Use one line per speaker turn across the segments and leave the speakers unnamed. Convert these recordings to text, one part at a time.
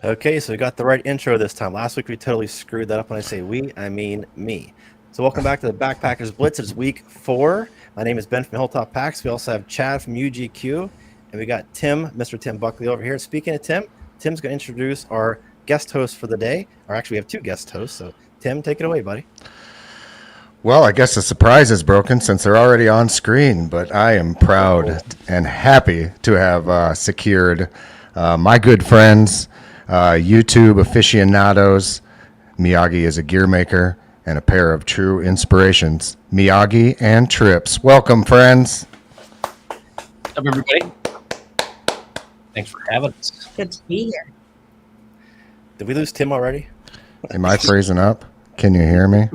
Okay, so we got the right intro this time. Last week we totally screwed that up. When I say we, I mean me. So welcome back to the Backpackers Blitz. It's week 4. My name is Ben from Hilltop Packs. We also have Chad from UGQ, and we got Tim, Mr. Tim Buckley over here. Speaking of Tim, Tim's going to introduce our guest host for the day. Or actually, we have 2 guest hosts. So Tim, take it away, buddy.
Well, I guess the surprise is broken since they're already on screen, but I am proud and happy to have secured my good friends, YouTube aficionados. Miyagi is a gear maker and a pair of true inspirations, Miyagi and Trips. Welcome, friends.
What's up, everybody? Thanks for having us.
Good to be here.
Did we lose Tim already?
Am I freezing up? Can you hear me?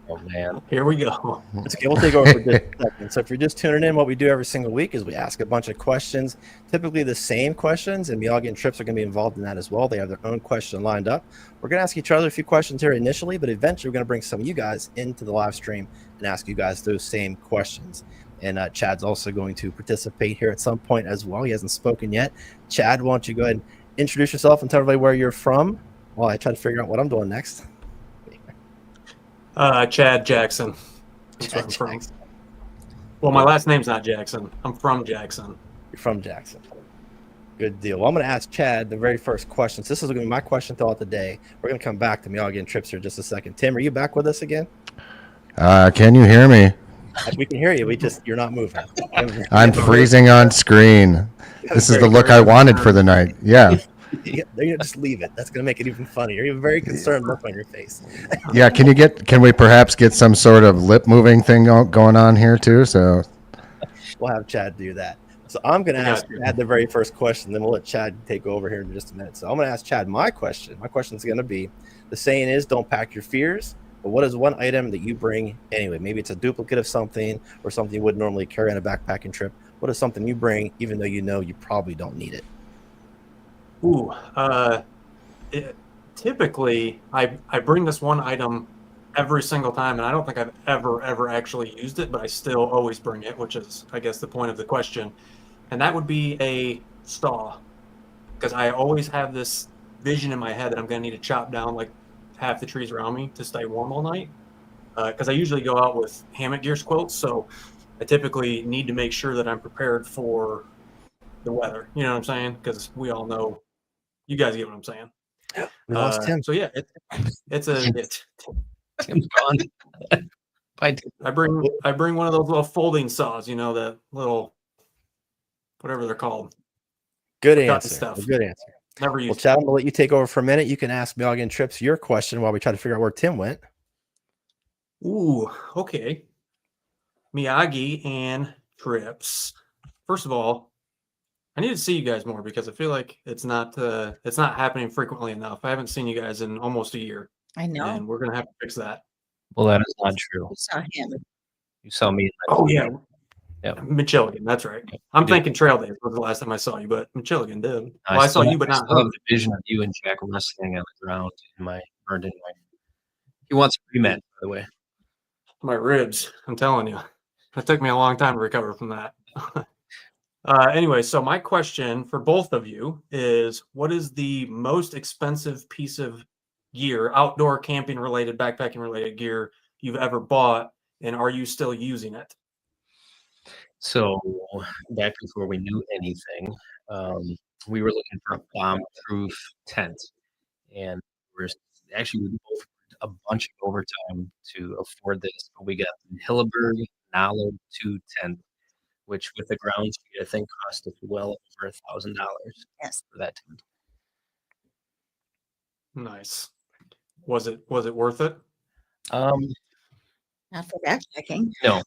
Oh, man.
Here we go.
It's okay. We'll take over for just a second. So if you're just tuning in, what we do every single week is we ask a bunch of questions, typically the same questions, and Miyagi and Trips are going to be involved in that as well. They have their own question lined up. We're going to ask each other a few questions here initially, but eventually we're going to bring some of you guys into the live stream and ask you guys those same questions. And Chad's also going to participate here at some point as well. He hasn't spoken yet. Chad, why don't you go ahead and introduce yourself and tell everybody where you're from while I try to figure out what I'm doing next.
Chad Jackson. That's where I'm from. Well, my last name's not Jackson. I'm from Jackson.
You're from Jackson. Good deal. Well, I'm going to ask Chad the very first question. So this is going to be my question throughout the day. We're going to come back to Miyagi and Trips here in just a second. Tim, are you back with us again?
Can you hear me?
We can hear you. You're not moving.
I'm freezing on screen. This is the look I wanted for the night. Yeah.
You just leave it. That's going to make it even funnier. You have a very concerned look on your face.
Yeah, can we perhaps get some sort of lip moving thing going on here too? So
we'll have Chad do that. So I'm going to ask Chad the very first question, then we'll let Chad take over here in just a minute. So I'm going to ask Chad my question. My question is going to be, the saying is, don't pack your fears, but what is one item that you bring anyway? Maybe it's a duplicate of something or something you would normally carry on a backpacking trip. What is something you bring even though you know you probably don't need it?
Typically, I bring this one item every single time, and I don't think I've ever actually used it, but I still always bring it, which is, I guess, the point of the question. And that would be a saw, because I always have this vision in my head that I'm going to need to chop down like half the trees around me to stay warm all night, because I usually go out with hammock gear quotes, so I typically need to make sure that I'm prepared for the weather. You know what I'm saying? Because we all know. You guys get what I'm saying.
We lost Tim.
So yeah, it's a.
Tim's gone.
I bring one of those little folding saws. You know, the little whatever they're called.
Good answer. Good answer.
Never used.
Well, Chad, I'm gonna let you take over for a minute. You can ask Miyagi and Trips your question while we try to figure out where Tim went.
Ooh, okay. Miyagi and Trips. First of all, I need to see you guys more because I feel like it's not happening frequently enough. I haven't seen you guys in almost a year.
I know.
And we're gonna have to fix that.
Well, that is not true.
You saw him.
You saw me.
Oh yeah.
Yeah.
Michiligan, that's right. I'm thinking Trail Days was the last time I saw you, but Michiligan did. Well, I saw you, but not
I have the vision of you and Jack wrestling on the ground in my burned in my. He wants a rematch, by the way.
My ribs. I'm telling you, it took me a long time to recover from that. Anyway, so my question for both of you is, what is the most expensive piece of gear, outdoor camping related, backpacking related gear you've ever bought, and are you still using it?
So back before we knew anything, we were looking for a bomb-proof tent, and we both worked a bunch of overtime to afford this. But we got the Hilleberg Nalo 2 tent, which with the ground sheet, I think cost us well over $1,000 for that tent.
Nice. Was it worth it?
Not for backpacking.
No.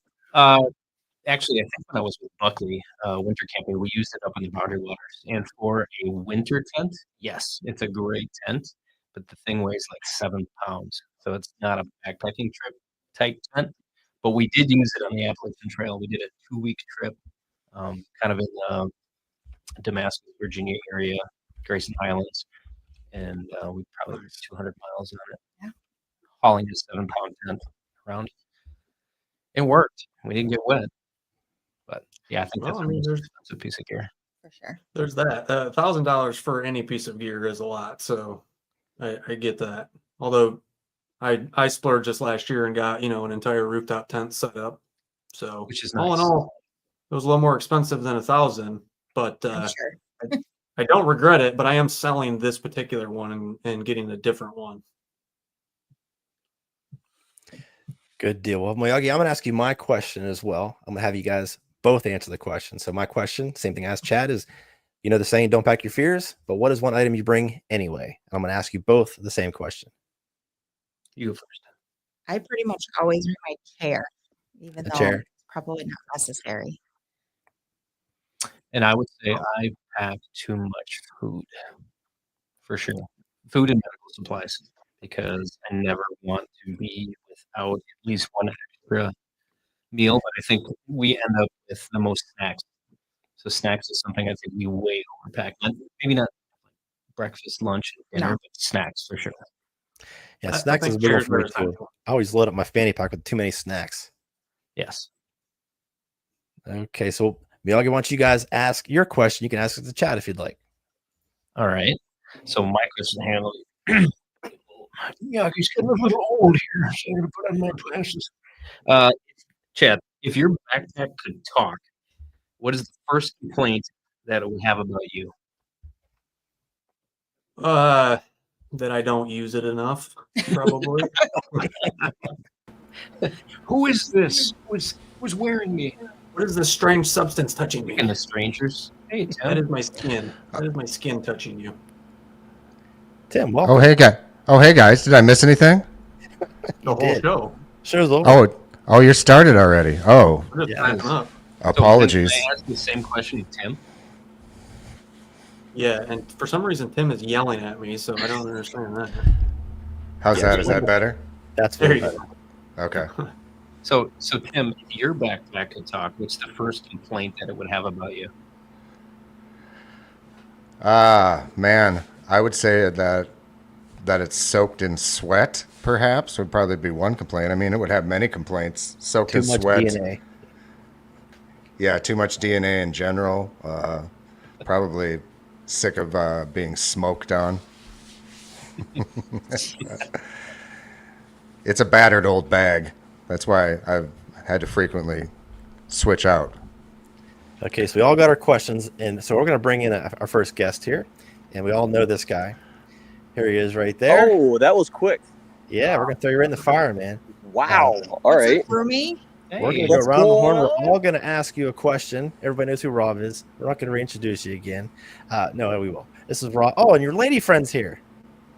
Actually, I think when I was with Buckley winter camping, we used it up in the Boundary Waters. And for a winter tent, yes, it's a great tent, but the thing weighs like 7 pounds. So it's not a backpacking trip type tent. But we did use it on the Appalachian Trail. We did a 2-week trip, kind of in the Damascus, Virginia area, Grayson Islands, and we probably did 200 miles on it, hauling a 7-pound tent around. It worked. We didn't get wet, but yeah, I think that's a really expensive piece of gear.
for sure.
There's that. $1,000 for any piece of gear is a lot, so I get that. Although I splurged just last year and got an entire rooftop tent set up. So
Which is
all in
nice.
all, it was a little more expensive than 1,000, but
I'm sure.
I don't regret it. But I am selling this particular one and getting a different one.
Good deal. Well, Miyagi, I'm going to ask you my question as well. I'm going to have you guys both answer the question. So my question, same thing as Chad, is the saying, don't pack your fears, but what is one item you bring anyway? I'm going to ask you both the same question.
You go first.
I pretty much always bring my chair, even
The
though
chair.
it's probably not necessary.
And I would say I pack too much food, for sure. Food and medical supplies, because I never want to be without at least one extra meal. But I think we end up with the most snacks. So snacks is something I think we way overpack. Maybe not breakfast, lunch, and dinner,
No.
but snacks for sure.
Yeah,
I
snacks
think
is a big one
chairs
for me
are
too.
essential.
I always load up my fanny pack with too many snacks.
Yes.
Okay, so Miyagi, why don't you guys ask your question? You can ask it to Chad if you'd like.
All right. So my question handle. Yeah, he's getting a little old here, so I'm gonna put on my glasses. Chad, if your backpack could talk, what is the first complaint that it would have about you?
That I don't use it enough, probably.
Who is this? Who's wearing me?
What is this strange substance touching me?
And the strangers. Hey,
That
Tim.
is my skin. That is my skin touching you.
Tim, welcome.
Oh, hey guys. Did I miss anything?
The whole
did.
show.
Show's over.
Oh, you're started already. Oh,
We're just
Yeah.
wrapping up.
apologies.
So, Tim, can I ask the same question to Tim?
Yeah, and for some reason Tim is yelling at me, so I don't understand that.
How's
Yeah,
that? Is that better?
That's
There
very
you
better.
go.
Okay.
So Tim, if your backpack could talk, what's the first complaint that it would have about you?
Man, I would say that it's soaked in sweat, perhaps, would probably be one complaint. I mean, it would have many complaints. Soaked
Too
in
much
sweat.
DNA.
Yeah, too much DNA in general. Probably sick of being smoked on. It's a battered old bag. That's why I've had to frequently switch out.
Okay, so we all got our questions, and so we're going to bring in our first guest here, and we all know this guy. Here he is right there.
Oh, that was quick.
Yeah, we're going to throw you right in the fire, man.
Wow. All
What's
right.
up for me?
We're going to
Hey,
go
what's
around the horn.
going
We're
on?
all going to ask you a question. Everybody knows who Rob is. We're not going to reintroduce you again. No, we will. This is Rob. Oh, and your lady friend's here.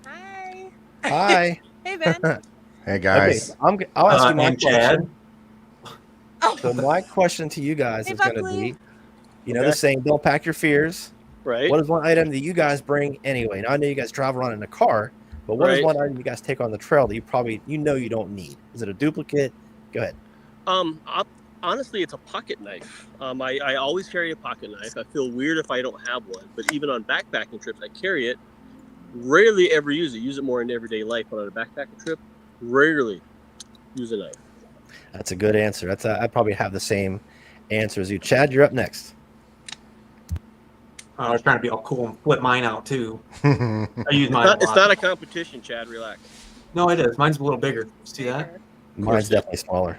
Hi.
Hi.
Hey, Ben.
Hey, guys.
Okay, I'll ask you my
And Chad.
question.
Oh,
So my question to you guys
Hey,
is going to
Buckley.
be, the
Okay.
saying, don't pack your fears.
Right.
What is one item that you guys bring anyway? Now I know you guys travel around in a car, but what is
Right.
one item you guys take on the trail that you probably you don't need? Is it a duplicate? Go ahead.
Honestly, it's a pocket knife. I always carry a pocket knife. I feel weird if I don't have one, but even on backpacking trips, I carry it. Rarely ever use it. Use it more in everyday life, but on a backpacking trip, rarely use a knife.
That's a good answer. I probably have the same answer as you. Chad, you're up next.
I was trying to be all cool and flip mine out too. I use mine.
It's not a competition, Chad. Relax.
No, it is. Mine's a little bigger. See that?
Mine's definitely smaller.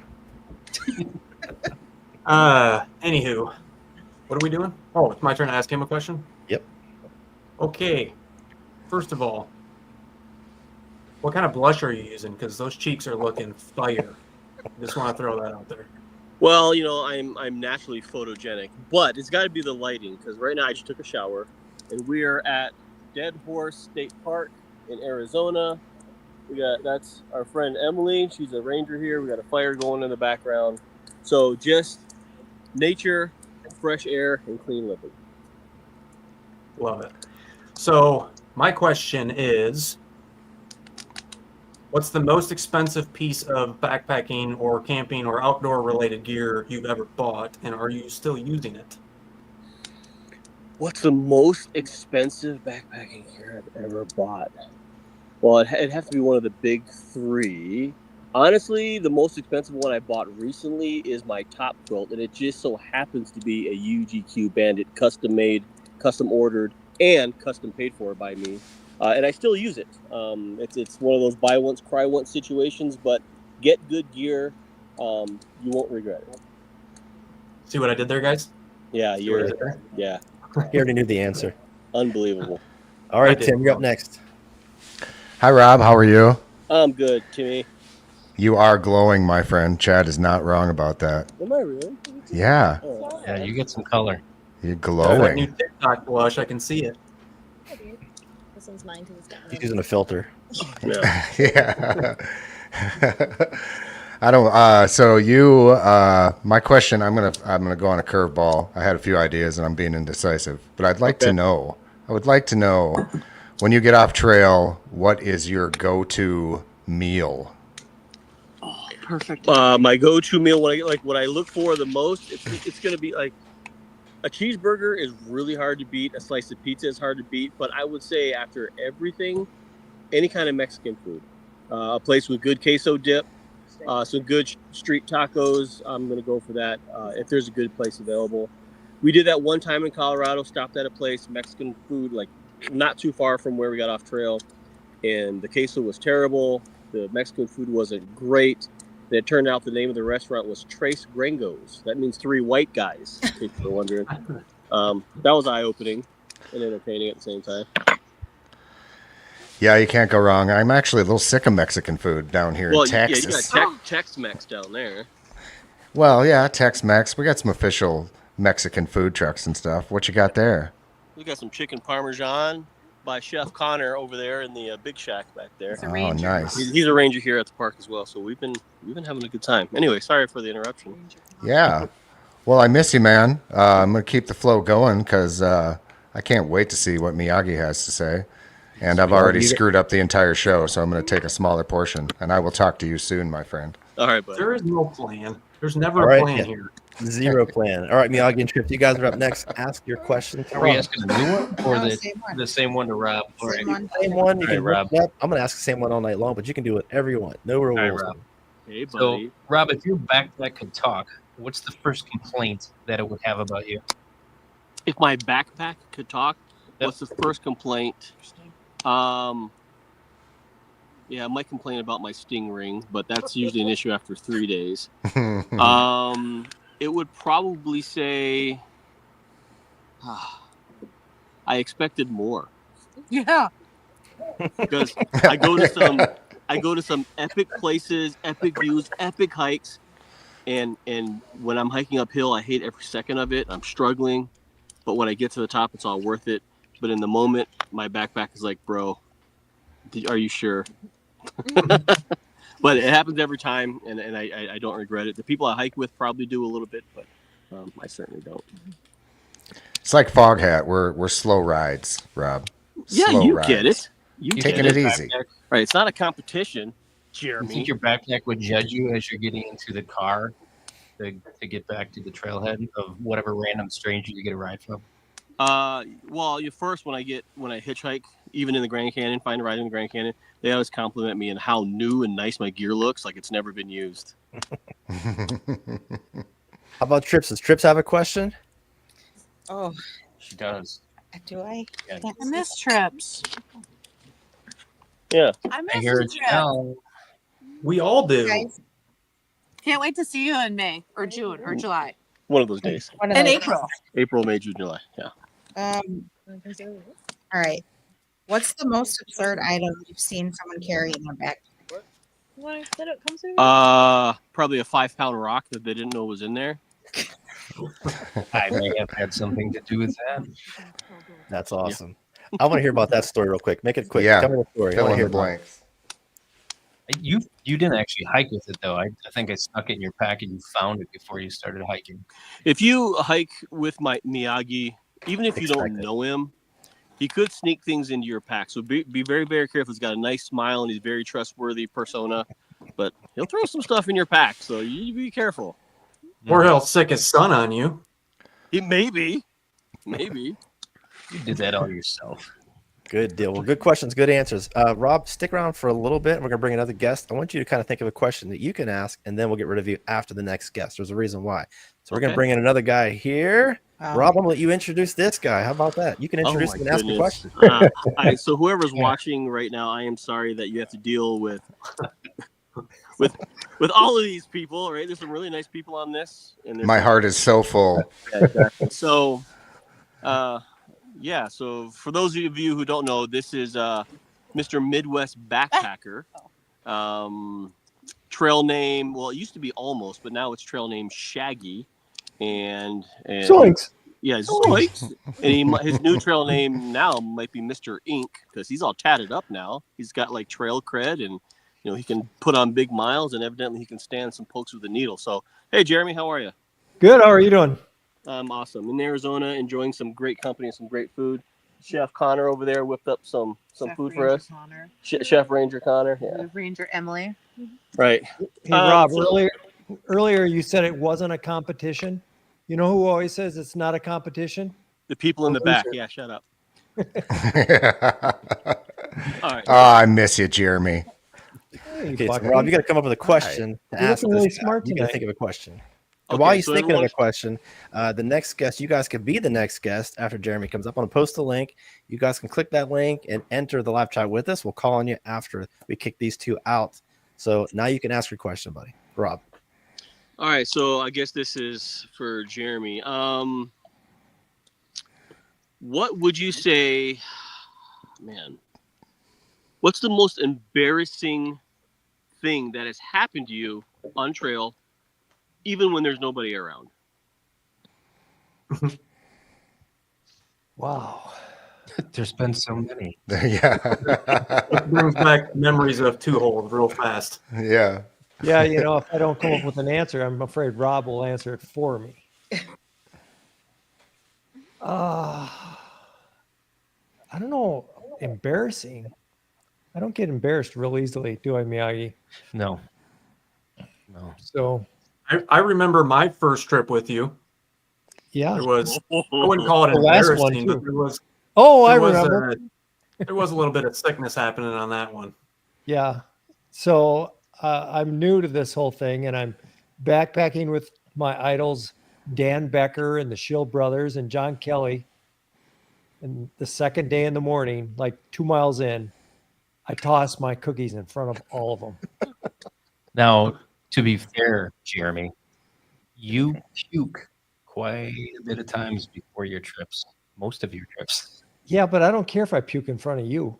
Anywho, what are we doing? Oh, it's my turn to ask him a question?
Yep.
Okay. First of all, what kind of blush are you using? Because those cheeks are looking fire. Just want to throw that out there.
Well, I'm naturally photogenic, but it's got to be the lighting because right now I just took a shower, and we are at Dead Horse State Park in Arizona. That's our friend Emily. She's a ranger here. We got a fire going in the background. So just nature, fresh air, and clean living.
Love it. So my question is, what's the most expensive piece of backpacking or camping or outdoor related gear you've ever bought, and are you still using it?
What's the most expensive backpacking gear I've ever bought? Well, it'd have to be one of the big three. Honestly, the most expensive one I bought recently is my top quilt, and it just so happens to be a UGQ Bandit custom-made custom ordered and custom paid for by me, and I still use it. It's one of those buy once, cry once situations, but get good gear. You won't regret it.
See what I did there, guys?
Yeah,
See what I
you're
did there?
yeah,
He already knew the answer.
unbelievable.
All right,
I did.
Tim, you're up next.
Hi, Rob. How are you?
I'm good, Timmy.
You are glowing, my friend. Chad is not wrong about that.
Am I really?
Yeah,
Oh,
Yeah, you get some color.
you're
That new
glowing.
TikTok blush, I can see it.
This one's mine because it's got
He's using a filter.
yeah.
Yeah. I don't. So you. My question. I'm gonna go on a curveball. I had a few ideas, and I'm being indecisive. But I'd like to know. I would like to know, when you get off trail, what is your go-to meal?
Perfect. My go-to meal, what I look for the most, it's gonna be like a cheeseburger is really hard to beat. A slice of pizza is hard to beat. But I would say after everything, any kind of Mexican food, a place with good queso dip, some good street tacos. I'm gonna go for that if there's a good place available. We did that one time in Colorado. Stopped at a place, Mexican food, like not too far from where we got off trail, and the queso was terrible. The Mexican food wasn't great. And it turned out the name of the restaurant was Tres Gringos. That means 3 white guys, in case you're wondering. That was eye-opening and entertaining at the same time.
Yeah, you can't go wrong. I'm actually a little sick of Mexican food down here in Texas.
Yeah, you got Tex-Mex down there.
Well, yeah, Tex-Mex. We got some official Mexican food trucks and stuff. What you got there?
We got some chicken parmesan by Chef Connor over there in the Big Shack back there.
Oh, nice.
He's a ranger here at the park as well, so we've been having a good time. Anyway, sorry for the interruption.
Yeah. Well, I miss you, man. I'm going to keep the flow going because I can't wait to see what Miyagi has to say. And I've already screwed up the entire show, so I'm going to take a smaller portion. And I will talk to you soon, my friend.
All right, buddy.
There is no plan. There's never
All right,
a plan
yeah.
here.
Zero plan. All right, Miyagi and Trips, you guys are up next. Ask your question.
Are we asking a new one or
No,
the
same one.
the same one to Rob? All right.
Same one.
Same one. You
All
can
right,
look it up. I'm gonna ask the same one all night long, but you can do whatever you want. No rules.
right, Rob.
Hey,
So,
buddy.
Rob, if your backpack could talk, what's the first complaint that it would have about you?
If my backpack could talk, what's the first complaint? Yeah, I might complain about my sting ring, but that's usually an issue after 3 days. It would probably say, I expected more.
Yeah.
Because I go to some epic places, epic views, epic hikes, and when I'm hiking uphill, I hate every second of it. I'm struggling, but when I get to the top, it's all worth it. But in the moment, my backpack is like, bro, are you sure? But it happens every time, and I don't regret it. The people I hike with probably do a little bit, but I certainly don't.
It's like Fog Hat. We're slow rides, Rob.
Yeah,
Slow
you
rides.
get it. You
Taking
get
it
it.
easy.
Right, it's not a competition,
You
Jeremy.
think your backpack would judge you as you're getting into the car to get back to the trailhead of whatever random stranger you get a ride from?
Well, first when I hitchhike, even in the Grand Canyon, find a ride in the Grand Canyon, they always compliment me on how new and nice my gear looks, like it's never been used.
How about Trips? Does Trips have a question?
Oh,
She does.
do I?
Yeah.
Can't
I
see.
miss trips.
Yeah.
I miss
I hear
you,
it
Trips.
now.
We all do.
Guys,
Can't wait to see you in May or June or July.
One of those days.
one of
And
those.
April.
April, May, June, July. Yeah.
All right. What's the most absurd item you've seen someone carry in their back?
Probably a 5-pound rock that they didn't know was in there.
I may have had something to do with that.
That's awesome. I want to hear about that story real quick. Make it quick.
Yeah.
Tell me the story. I
Fill
want to
in
hear
the
about it.
blanks.
You didn't actually hike with it though. I think I stuck it in your pack and you found it before you started hiking.
If you hike with my Miyagi, even if you don't
Expected.
know him, he could sneak things into your pack. So be very, very careful. He's got a nice smile and he's very trustworthy persona, but he'll throw some stuff in your pack. So you be careful.
Or he'll sick his son on you.
He maybe.
You did that all yourself.
Good deal. Well, good questions, good answers. Rob, stick around for a little bit. We're going to bring another guest. I want you to kind of think of a question that you can ask, and then we'll get rid of you after the next guest. There's a reason why. So we're going to
Okay.
bring in another guy here. Rob, I'm gonna let you introduce this guy. How about that? You can
Oh
introduce
my
him and ask a
goodness.
question.
So whoever's watching right now, I am sorry that you have to deal with with all of these people. Right? There's some really nice people on this, and there's
My
some,
heart is so full.
yeah, exactly. So, yeah. So for those of you who don't know, this is Mr. Midwest Backpacker. Trail name. Well, it used to be Almost, but now it's trail name Shaggy. And
Zoinks.
yeah, Zoinks. And his new trail name now might be Mr. Ink because he's all tatted up now. He's got like trail cred, and he can put on big miles, and evidently he can stand some pokes with a needle. So, hey, Jeremy, how are you?
Good. How are you doing?
I'm awesome. In Arizona, enjoying some great company and some great food. Chef Connor over there whipped up some
Chef
food
Ranger
for us.
Connor.
Chef Ranger Connor, yeah,
Ranger Emily.
right.
Hey, Rob,
So-
earlier you said it wasn't a competition. You know who always says it's not a competition?
The people in the back. Yeah, shut up. All right.
I miss you, Jeremy.
Hey,
Okay, so
Bucky.
Rob, you got to come up with a question to
You're
ask
looking really
this guy.
smart
You got to
tonight.
think of a question. And
Okay,
while he's
so
thinking of
everyone-
a question, the next guest, you guys could be the next guest after Jeremy comes up. I'm going to post a link. You guys can click that link and enter the live chat with us. We'll call on you after we kick these two out. So now you can ask your question, buddy. Rob.
All right, so I guess this is for Jeremy. What would you say, man? What's the most embarrassing thing that has happened to you on trail, even when there's nobody around?
Wow.
There's been so many.
Yeah.
It brings back memories of two holes real fast.
Yeah.
Yeah, if I don't come up with an answer, I'm afraid Rob will answer it for me. I don't know. Embarrassing. I don't get embarrassed real easily, do I, Miyagi?
No.
So,
I remember my first trip with you.
yeah.
There was, I wouldn't call it
The last one,
embarrassing,
too.
but there was
Oh, I
there was
remember.
there was a little bit of sickness happening on that one.
Yeah. So I'm new to this whole thing, and I'm backpacking with my idols, Dan Becker and the Schill brothers and John Kelly. And the second day in the morning, like 2 miles in, I tossed my cookies in front of all of them.
Now, to be fair, Jeremy, you puke quite a bit of times before your trips, most of your trips.
Yeah, but I don't care if I puke in front of you.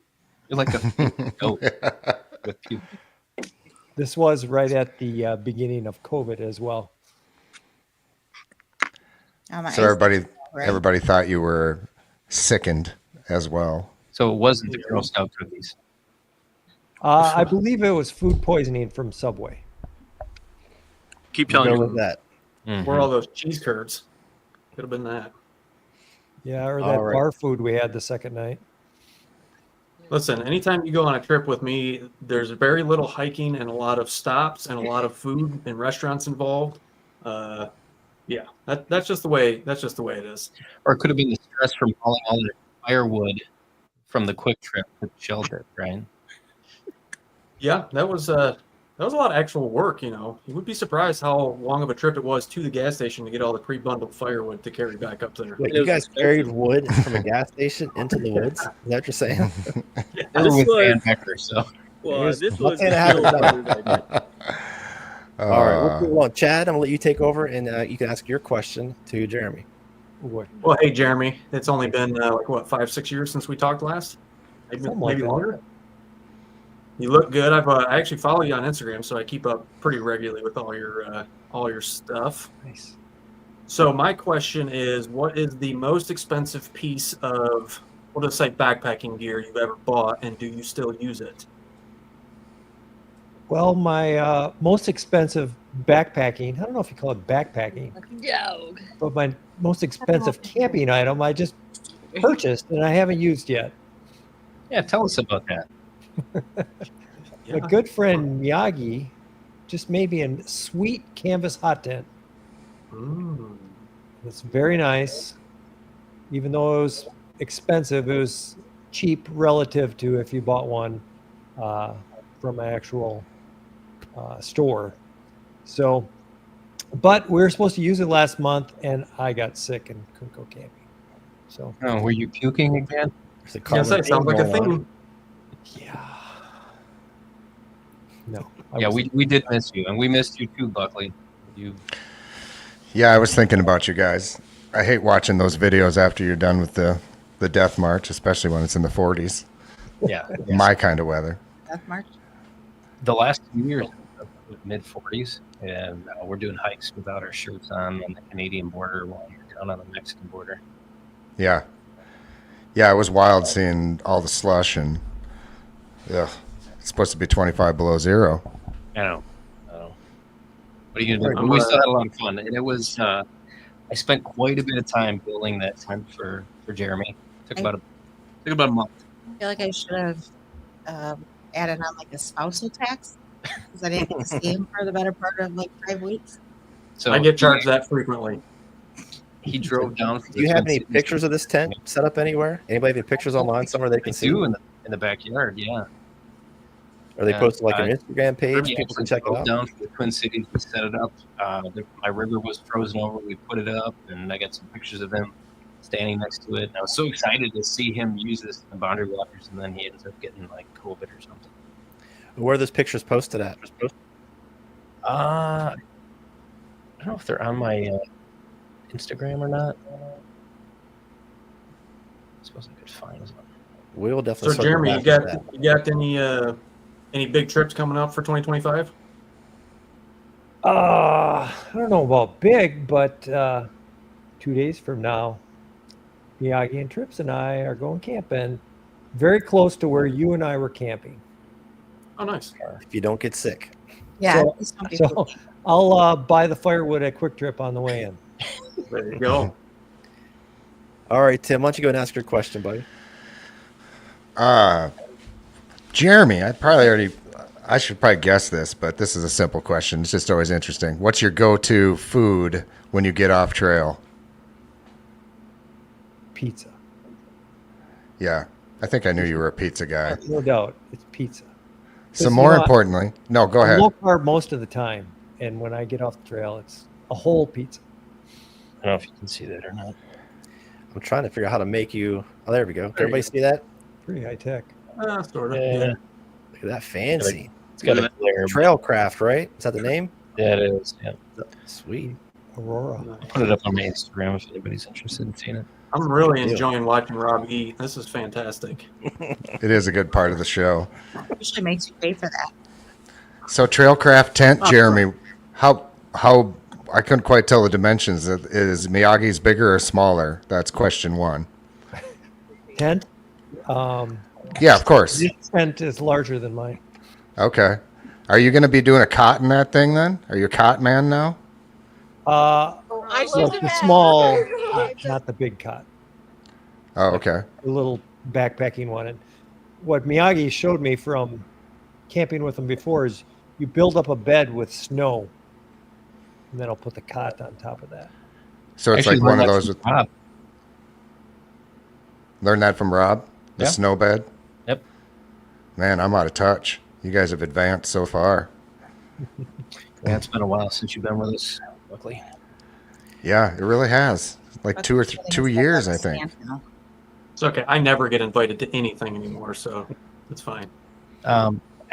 You're like a goat with puke.
This was right at the beginning of COVID as well.
My
So
eyes-
everybody
right?
everybody thought you were sickened as well.
So it wasn't the Girl Scout cookies.
I believe it was food poisoning from Subway.
Keep
Go
telling
with
you.
that.
Where all those cheese curds. Could have been that.
Yeah, or that
All right.
bar food we had the second night.
Listen, anytime you go on a trip with me, there's very little hiking and a lot of stops and a lot of food and restaurants involved. Yeah, that's just the way. That's just the way it is.
Or it could have been the stress from hauling all the firewood from the quick trip to the shelter, right?
Yeah, that was a lot of actual work. You would be surprised how long of a trip it was to the gas station to get all the pre-bundled firewood to carry back up there.
Wait,
It
you
was
guys
expensive.
carried wood from a gas station into the woods? Is that what you're saying?
They
This
were with
was-
Dan Becker, so
Well, this
Let's
was
say it
the
happened.
Schill brothers idea.
All right, we'll move on. Chad, I'm gonna let you take over, and you can ask your question to Jeremy.
Boy.
Well, hey Jeremy, it's only been like what 5-6 years since we talked last. Maybe,
Something like
maybe
that.
longer. You look good. I actually follow you on Instagram, so I keep up pretty regularly with all your stuff.
Nice.
So my question is, what is the most expensive piece of, we'll just say backpacking gear you've ever bought, and do you still use it?
Well, my most expensive backpacking, I don't know if you call it backpacking,
No.
but my most expensive camping item I just purchased and I haven't used yet.
yeah, tell us about that.
Yeah.
My good friend Miyagi just made me a sweet canvas hot tent.
Mm.
It's very nice. Even though it was expensive, it was cheap relative to if you bought one from an actual store. So But we were supposed to use it last month, and I got sick and couldn't go camping. So
Oh, were you puking again?
There's a
I was gonna say,
common
sounds like a
going on.
theme.
yeah, no.
Yeah,
wasn't.
we did miss you, and we missed you too, Buckley. You
Yeah, I was thinking about you guys. I hate watching those videos after you're done with the death march, especially when it's in the 40s.
yeah.
My kind of weather.
Death March.
The last 2 years, mid 40s, and we're doing hikes without our shirts on the Canadian border while you're down on the Mexican border.
Yeah. Yeah, it was wild seeing all the slush and it's supposed to be 25 below zero.
I know. What are you gonna do?
I'm,
We still had a lot of fun, and it was. I spent quite a bit of time building that tent for Jeremy. Took about a month.
I feel like I should have added on like a spousal tax because I didn't see him for the better part of like 5 weeks.
So
I get charged that frequently.
He drove down.
Do you have any pictures of this tent set up anywhere? Anybody have any pictures online somewhere they can see?
do in the backyard? Yeah.
Are they posted like an Instagram page?
We
People can
actually
check it
drove
out.
down to the Twin Cities. We set it up. My river was frozen over. We put it up, and I got some pictures of him standing next to it. And I was so excited to see him use this in the Boundary Waters, and then he ends up getting like COVID or something.
Where are those pictures posted at?
I don't know if they're on my Instagram or not. I suppose I could find them.
We will
So
definitely. circle
Jeremy,
back
you
to
got
that.
you got any big trips coming up for 2025?
I don't know about big, but 2 days from now, Miyagi and Trips and I are going camping very close to where you and I were camping.
Oh, nice.
If you don't get sick.
Yeah.
So-
please don't be
So
foolish.
I'll buy the firewood at Quick Trip on the way in.
There you go.
All right, Tim, why don't you go and ask your question, buddy?
Jeremy, I should probably guess this, but this is a simple question. It's just always interesting. What's your go-to food when you get off trail?
Pizza.
Yeah, I think I knew you were a pizza guy.
No doubt. It's pizza.
So
you
more
know,
importantly, no, go ahead.
Low carb most of the time. And when I get off the trail, it's a whole pizza.
I don't know if you can see that or not.
I'm trying to figure out how to make you. Oh, there we go.
There you
Everybody see that?
Pretty high tech.
Sort of.
Yeah.
Yeah.
Look at that fancy.
It's got a glare.
Trailcraft, right? Is that the name?
Yeah, it is. Yeah.
Sweet.
Aurora.
Put it up on my Instagram if anybody's interested in seeing it.
I'm really
Deal.
enjoying watching Rob eat. This is fantastic.
It is a good part of the show.
Usually makes you pay for that.
So Trailcraft tent, Jeremy, how I couldn't quite tell the dimensions. Is Miyagi's bigger or smaller? That's question one.
Tent.
Yeah, of course.
This tent is larger than mine.
Okay. Are you going to be doing a cot in that thing then? Are you a cot man now?
I
So
love
the
that.
small, not the big cot.
Oh, okay.
A little backpacking one. And what Miyagi showed me from camping with him before is you build up a bed with snow, and then I'll put the cot on top of that.
So it's
Actually,
like one of
learned that
those
from
with
Rob.
learn that from Rob, the
Yeah.
snow bed.
Yep.
Man, I'm out of touch. You guys have advanced so far.
Yeah, it's been a while since you've been with us, Buckley.
Yeah, it really has. Like
But
2 years, I think.
It's okay. I never get invited to anything anymore, so it's fine.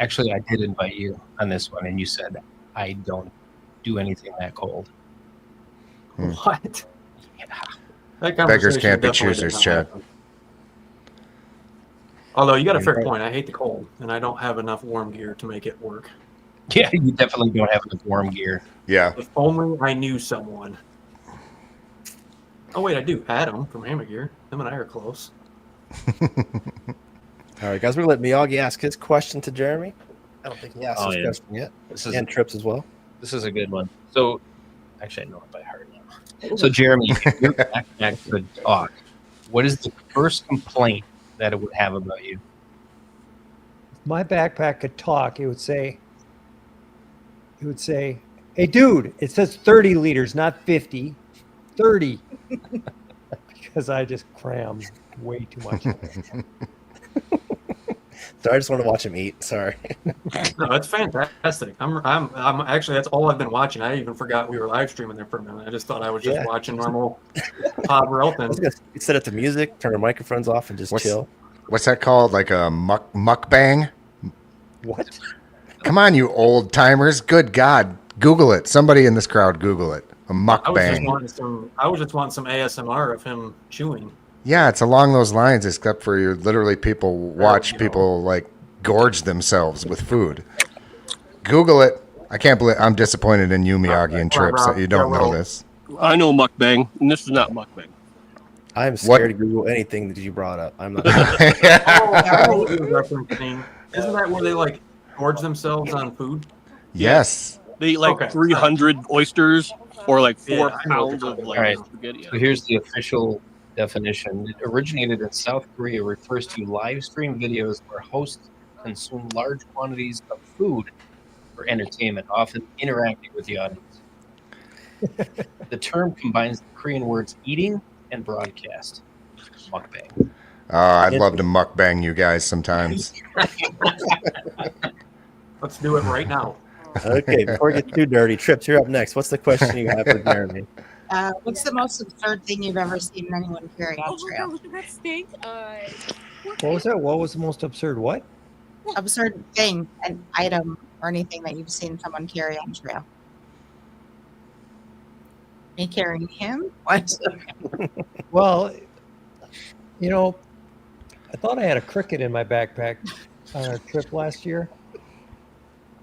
Actually, I did invite you on this one, and you said I don't do anything that cold.
Hmm.
What?
Yeah.
That
Beggars
conversation
can't be
definitely did
choosers,
not
Chad.
happen. Although you got a
You're
fair
right.
point. I hate the cold, and I don't have enough warm gear to make it work.
Yeah, you definitely don't have enough warm gear.
Yeah.
If only I knew someone. Oh wait, I do. Adam from Hammer Gear. Him and I are close.
All right, guys, we're going to let Miyagi ask his question to Jeremy. I don't think he asked
Oh,
his
yeah.
question yet.
This is
And Trips as well.
this is a good one. So, actually, I know it by heart now. So, Jeremy, if your backpack could talk, what is the first complaint that it would have about you?
If my backpack could talk, it would say, hey, dude, it says 30 liters, not 50. 30. Because I just cram way too much.
Sorry, I just want to watch him eat. Sorry.
No, it's fantastic. I'm actually, that's all I've been watching. I even forgot we were live streaming there for a minute. I just thought I was just
Yeah.
watching normal Pod
I was
Relton.
gonna set up the music, turn the microphones off, and just chill.
What's that called? Like a mukbang?
What?
Come on, you old timers! Good God, Google it. Somebody in this crowd, Google it. A
I was just
mukbang.
wanting some ASMR of him chewing.
Yeah, it's along those lines, except for you literally people watch people like gorge themselves with food. Google it. I can't believe I'm disappointed in you, Miyagi and Trips, that you don't know this.
I know mukbang, and this is not mukbang.
I'm scared to Google anything that you brought up. I'm not.
I know what you're referencing. Isn't that where they like gorge themselves on food?
Yes.
They eat like 300 oysters or like 4
Yeah, I know what
pounds
you're
of
talking
like
All right.
spaghetti.
So here's the official definition. It originated in South Korea, refers to live stream videos where hosts consume large quantities of food for entertainment, often interacting with the audience. The term combines the Korean words eating and broadcast. Mukbang.
I'd love to mukbang you guys sometimes.
Let's do it right now.
Okay, before we get too dirty, Trips, you're up next. What's the question you have for Jeremy?
What's the most absurd thing you've ever seen anyone carry on trail?
look at that stink.
What was that? What was the most absurd? What?
Absurd thing, an item, or anything that you've seen someone carry on trail. Me carrying him? What?
Well, you know, I thought I had a cricket in my backpack on our trip last year.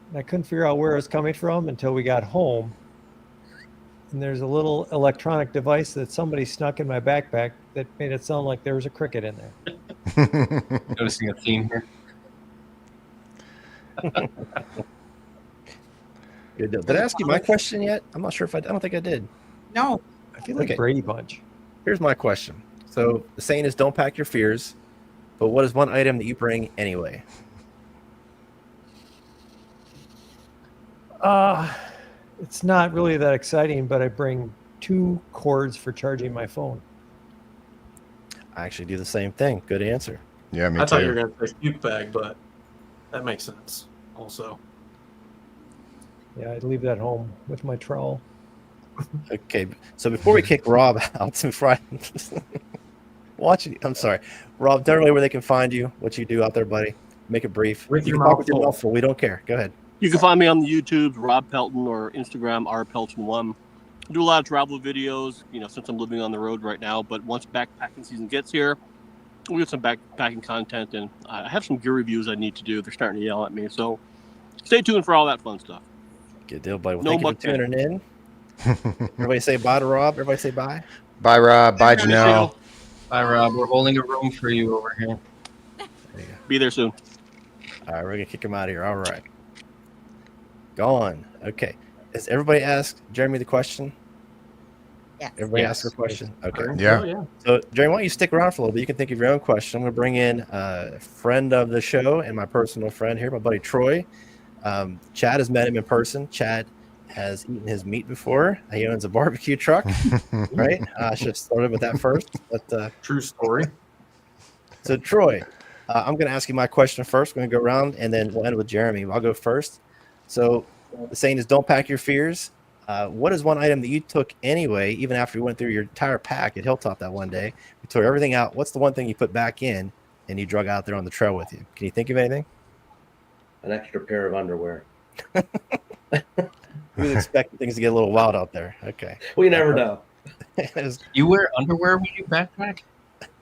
And I couldn't figure out where it was coming from until we got home. And there's a little electronic device that somebody snuck in my backpack that made it sound like there was a cricket in there.
Noticing a theme here.
Good deal. Did I ask you my question yet? I'm not sure if I don't think I did.
No.
I feel like
Okay.
Brady Bunch.
Here's my question. So the saying is don't pack your fears, but what is one item that you bring anyway?
It's not really that exciting, but I bring 2 cords for charging my phone.
I actually do the same thing. Good answer.
Yeah, me
I thought you were
too.
going to say puke bag, but that makes sense also.
Yeah, I leave that home with my trowel.
Okay, so before we kick Rob out, before I watching, I'm sorry, Rob. Tell everybody where they can find you, what you do out there, buddy. Make it brief.
With
You
your
can talk
mouth
with your
full.
mouth full. We don't care. Go ahead.
You can find me on the YouTube, Rob Pelton, or Instagram, rpelton1. I do a lot of travel videos, since I'm living on the road right now. But once backpacking season gets here, we'll get some backpacking content, and I have some gear reviews I need to do. They're starting to yell at me, so stay tuned for all that fun stuff.
Good deal, buddy. Well,
No
thank you for
mukbang.
tuning in. Everybody say bye to Rob. Everybody say bye.
Bye, Rob. Bye, Janelle.
Bye, Rob. We're holding a room for you over here.
Be there soon.
All right, we're gonna kick him out of here. All right. Gone. Okay. Has everybody asked Jeremy the question?
Yes.
Everybody
Yes.
asked her question? Okay.
Yeah.
Oh, yeah.
So, Jeremy, why don't you stick around for a little bit? You can think of your own question. I'm going to bring in a friend of the show and my personal friend here, my buddy Troy. Chad has met him in person. Chad has eaten his meat before. He owns a barbecue truck, right? I should have started with that first. But
True story.
so, Troy, I'm going to ask you my question first. We're going to go around, and then we'll end with Jeremy. I'll go first. So, the saying is, don't pack your fears. What is one item that you took anyway, even after you went through your entire pack at Hilltop that one day? You tore everything out. What's the one thing you put back in and you drug out there on the trail with you? Can you think of anything?
An extra pair of underwear.
We was expecting things to get a little wild out there. Okay.
We never know.
You wear underwear when you backpack?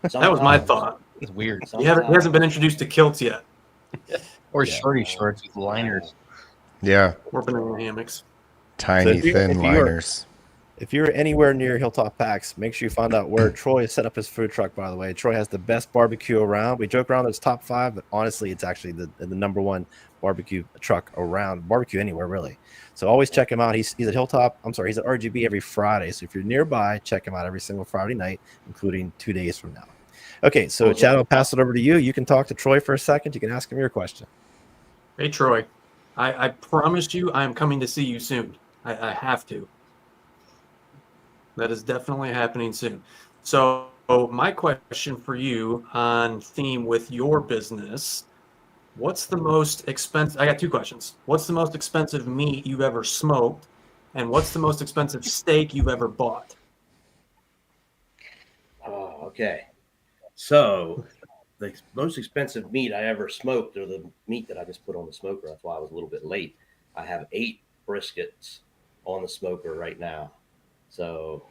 That was my thought.
It's weird.
He hasn't been introduced to kilts yet.
Or
Yeah.
shorty shorts with liners.
Yeah.
Or banana hammocks.
Tiny,
if you-
thin
if you were-
liners.
If you're anywhere near Hilltop Packs, make sure you find out where Troy has set up his food truck, by the way. Troy has the best barbecue around. We joke around that it's top 5, but honestly, it's actually the number 1 barbecue truck around. Barbecue anywhere, really. So always check him out. He's at Hilltop. I'm sorry, he's at RGB every Friday. So if you're nearby, check him out every single Friday night, including 2 days from now. Okay, so Chad, I'll pass it over to you. You can talk to Troy for a second. You can ask him your question.
Hey, Troy. I promised you I'm coming to see you soon. I have to. That is definitely happening soon. So my question for you on theme with your business What's the most expensive? I got two questions. What's the most expensive meat you've ever smoked? And what's the most expensive steak you've ever bought?
Oh, okay. So the most expensive meat I ever smoked, or the meat that I just put on the smoker. That's why I was a little bit late. I have 8 briskets on the smoker right now. So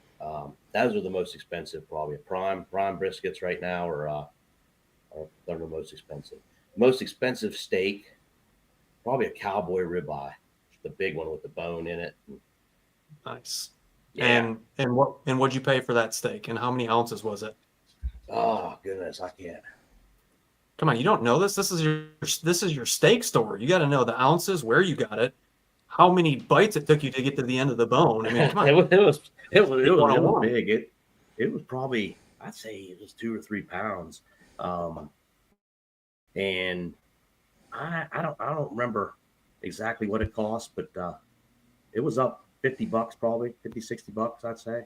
those are the most expensive, probably. Prime briskets right now are they're the most expensive. Most expensive steak, probably a cowboy ribeye, the big one with the bone in it.
Nice.
Yeah.
And what'd you pay for that steak? And how many ounces was it?
Oh goodness, I can't.
Come on, you don't know this? This is your steak store. You got to know the ounces, where you got it, how many bites it took you to get to the end of the bone. I mean, come on.
it was
101.
big. It was probably, I'd say it was 2 or 3 pounds. And I don't remember exactly what it cost, but it was up $50 probably, $50-$60, I'd say.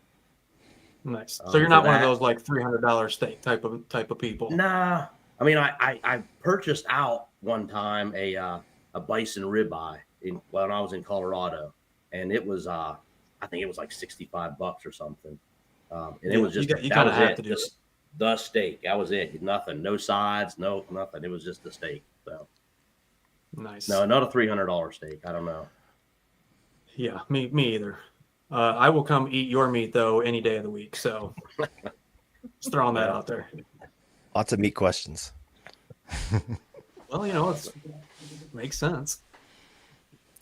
Nice. So you're not
for
one of
that.
those like $300 steak type of people.
Nah, I mean, I purchased out one time a bison ribeye when I was in Colorado, and it was I think it was like $65 or something, and it was just
you
that
kind of
was
have
it,
to do
just the steak. That was it. Nothing, no sides, no nothing. It was just the steak. So
Nice.
no, not a $300 steak. I don't know.
Yeah, me either. I will come eat your meat though any day of the week. So just throwing that out there.
Lots of meat questions.
Well, it makes sense.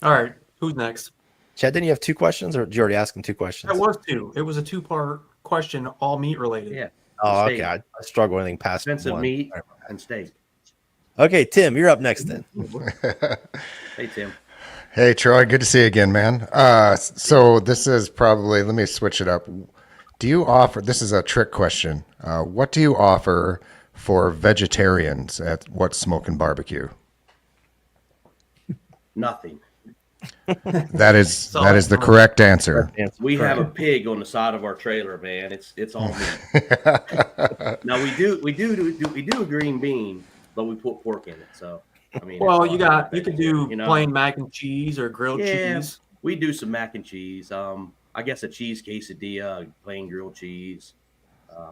All right, who's next?
Chad, didn't you have 2 questions, or did you already ask him 2 questions?
That was 2. It was a 2-part question, all meat related.
Yeah.
Oh,
Steak.
okay. I struggle anything past
Expensive
1.
meat and steak.
Okay, Tim, you're up next then.
Hey, Tim.
Hey, Troy, good to see you again, man. So this is probably, let me switch it up. Do you offer, this is a trick question. What do you offer for vegetarians at What's Smokin' Barbecue?
Nothing.
That is the correct answer.
We have a pig on the side of our trailer, man. It's all meat. Now we do a green bean, but we put pork in it. So I mean,
Well, you could do plain mac and cheese or grilled cheese.
We do some mac and cheese. I guess a cheese quesadilla, plain grilled cheese.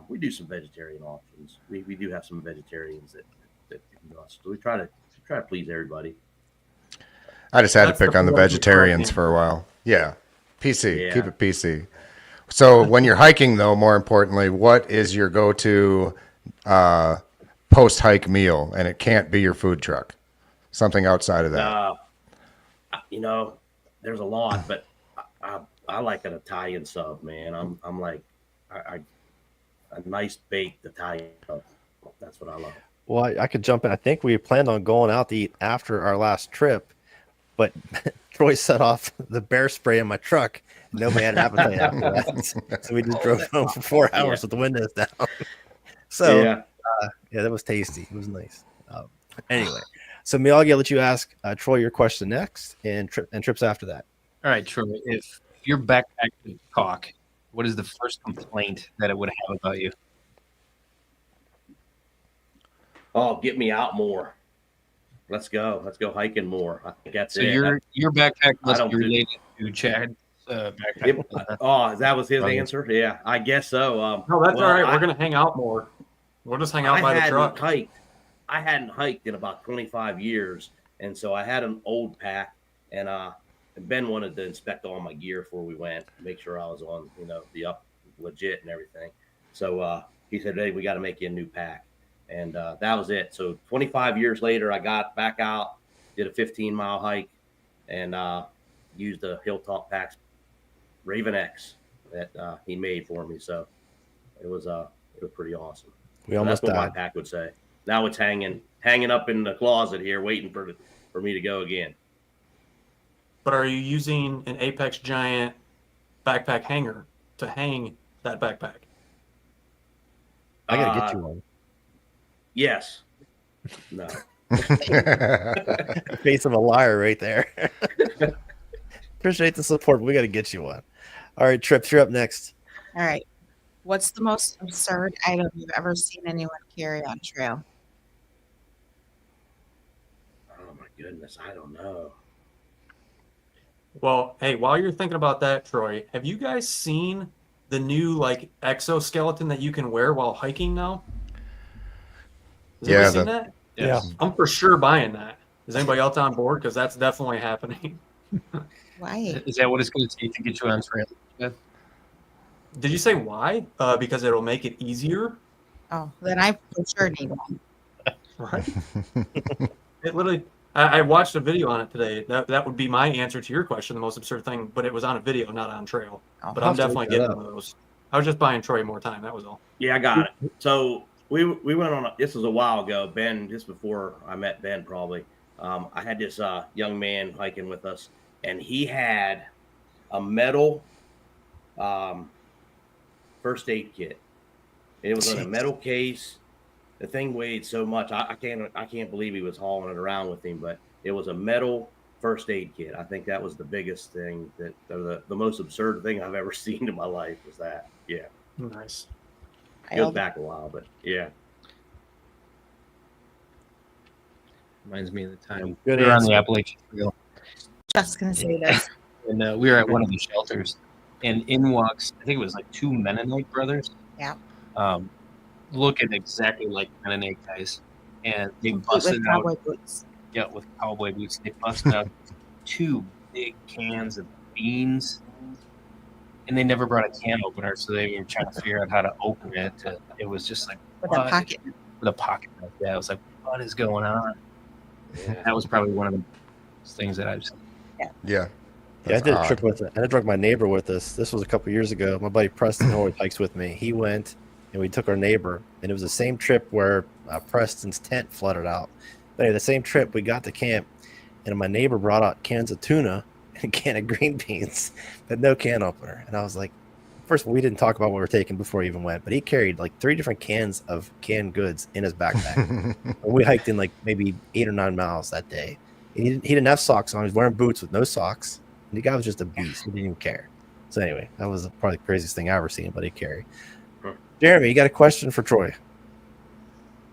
We do some vegetarian options. We do have some vegetarians that do us. So we try to please everybody.
I just had
That's
to pick
the
on the
political
vegetarians
correct
for a while. Yeah. PC.
Yeah.
Keep it PC. So when you're hiking, though, more importantly, what is your go-to post-hike meal? And it can't be your food truck. Something outside of that.
There's a lot, but I like an Italian sub, man. I'm like a nice baked Italian sub. That's what I love.
Well, I could jump in. I think we planned on going out to eat after our last trip, but Troy set off the bear spray in my truck. Nobody had an appetite after that. So we just drove home for 4 hours with the windows down. So, yeah, that was tasty. It was nice. Anyway, so Miyagi, I'll let you ask Troy your question next and Trips after that.
All right, Troy, if your backpack could talk, what is the first complaint that it would have about you?
Oh, get me out more. Let's go hiking more. I think that's it.
So your backpack must be related to Chad's backpack.
That was his answer? Yeah, I guess so.
No, that's all right. We're going to hang out more. We'll just hang out by the truck.
I hadn't hiked in about 25 years, and so I had an old pack, and Ben wanted to inspect all my gear before we went, make sure I was on, the up legit and everything. So he said, "Hey, we got to make you a new pack." And that was it. So 25 years later, I got back out, did a 15-mile hike, and used the Hilltop Packs Raven X that he made for me. So it was pretty awesome.
We almost
that's what
died.
my pack would say. Now it's hanging up in the closet here, waiting for me to go again.
But are you using an Apex Giant backpack hanger to hang that backpack?
I got to get you one.
Yes. No.
Face of a liar right there. Appreciate the support, but we got to get you one. All right, Trips, you're up next.
All right. What's the most absurd item you've ever seen anyone carry on trail?
goodness, I don't know.
Well, hey, while you're thinking about that, Troy, have you guys seen the new like exoskeleton that you can wear while hiking now? Has
Yeah,
anybody seen that?
Yes.
I'm for sure buying that. Is anybody else on board? Because that's definitely happening.
Why?
Is that what it's going to take to get you on trail? Yeah.
Did you say why? Because it'll make it easier,
Oh, then I for sure need one.
right? It literally. I watched a video on it today. That would be my answer to your question, the most absurd thing, but it was on a video, not on trail.
Oh.
But
I'll
I'm
have to
definitely
look that
getting one of those. I was just buying Troy more time. That was all.
Yeah, I got it. So we went on. This was a while ago. Ben, just before I met Ben, probably. I had this young man hiking with us, and he had a metal first aid kit. It was in a metal case. The thing weighed so much. I can't believe he was hauling it around with him, but it was a metal first aid kit. I think that was the biggest thing, that the most absurd thing I've ever seen in my life was that. Yeah.
Nice.
I
Goes
al-
back a while, but yeah.
Reminds me of the time
Good
we were on
answer.
the Appalachian Trail,
just gonna say this.
and we were at one of the shelters, and in walks, I think it was like two Mennonite brothers.
Yeah.
Looking exactly like Mennonite guys, and they
Complete
busted
with
out.
cowboy boots.
Yeah, with cowboy boots. They busted out two big cans of beans, and they never brought a can opener, so they were trying to figure out how to open it. It was just like
With
what?
a pocket.
With a pocket like that. I was like, what is going on? That was probably one of the things that I've seen.
Yeah.
Yeah, I
That's
did a
odd.
trip with it. I drug my neighbor with us. This was a couple years ago. My buddy Preston always hikes with me. He went and we took our neighbor, and it was the same trip where Preston's tent flooded out. But anyway, the same trip, we got to camp, and my neighbor brought out cans of tuna and a can of green beans, but no can opener. And I was like, first of all, we didn't talk about what we were taking before he even went, but he carried like 3 different cans of canned goods in his backpack. And we hiked in like maybe 8 or 9 miles that day. And he didn't have socks on. He was wearing boots with no socks. And the guy was just a beast. He didn't even care. So anyway, that was probably the craziest thing I ever seen anybody carry. Jeremy, you got a question for Troy?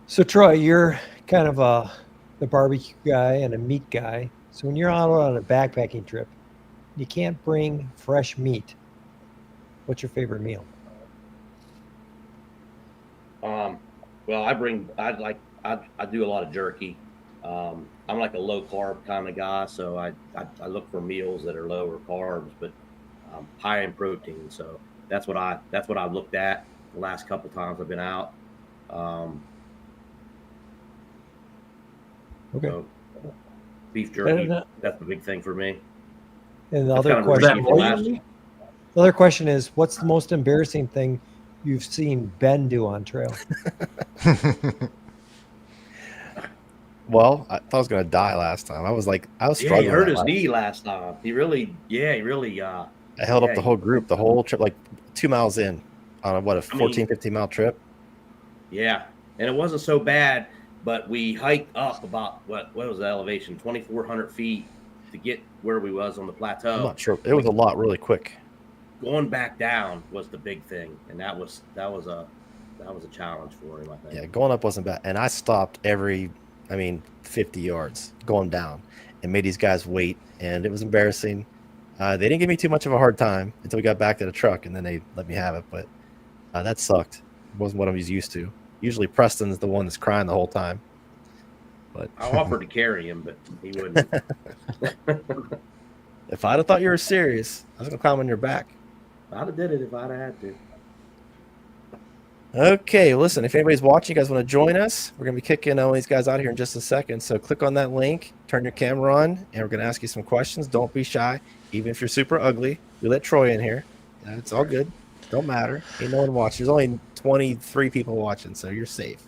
So Troy, you're kind of the barbecue guy and a meat guy. So when you're out on a backpacking trip, you can't bring fresh meat. What's your favorite meal?
Well, I do a lot of jerky. I'm like a low carb kind of guy, so I look for meals that are lower carbs but high in protein. So that's what I've looked at the last couple times I've been out.
Okay.
So beef jerky,
And,
that's the big thing for me.
and the
That's
other
kind of a
question,
repeat from last-
the other question is, what's the most embarrassing thing you've seen Ben do on trail?
Well, I thought I was going to die last time. I was
Yeah,
struggling.
he hurt
that
his
last-
knee last time. He really.
I held up
yeah,
the whole group, the whole trip, like 2 miles in on a 14, 15 mile trip.
Yeah, and it wasn't so bad, but we hiked up about what was the elevation, 2,400 feet to get where we was on the
I'm
plateau.
not sure. It was a lot really quick.
Going back down was the big thing, and that was a challenge for him, I think.
Yeah, going up wasn't bad. And I stopped every 50 yards going down and made these guys wait. And it was embarrassing. They didn't give me too much of a hard time until we got back to the truck, and then they let me have it. But that sucked. It wasn't what I was used to. Usually Preston's the one that's crying the whole time. But
I offered to carry him, but he wouldn't.
if I'd have thought you were serious, I was going to climb on your back.
I'd have did it if I'd have had to.
Okay, listen, if anybody's watching, you guys want to join us, we're going to be kicking all these guys out here in just a second. So click on that link, turn your camera on, and we're going to ask you some questions. Don't be shy. Even if you're super ugly, we let Troy in here. It's all good. Don't matter. Ain't no one watching. There's only 23 people watching, so you're safe.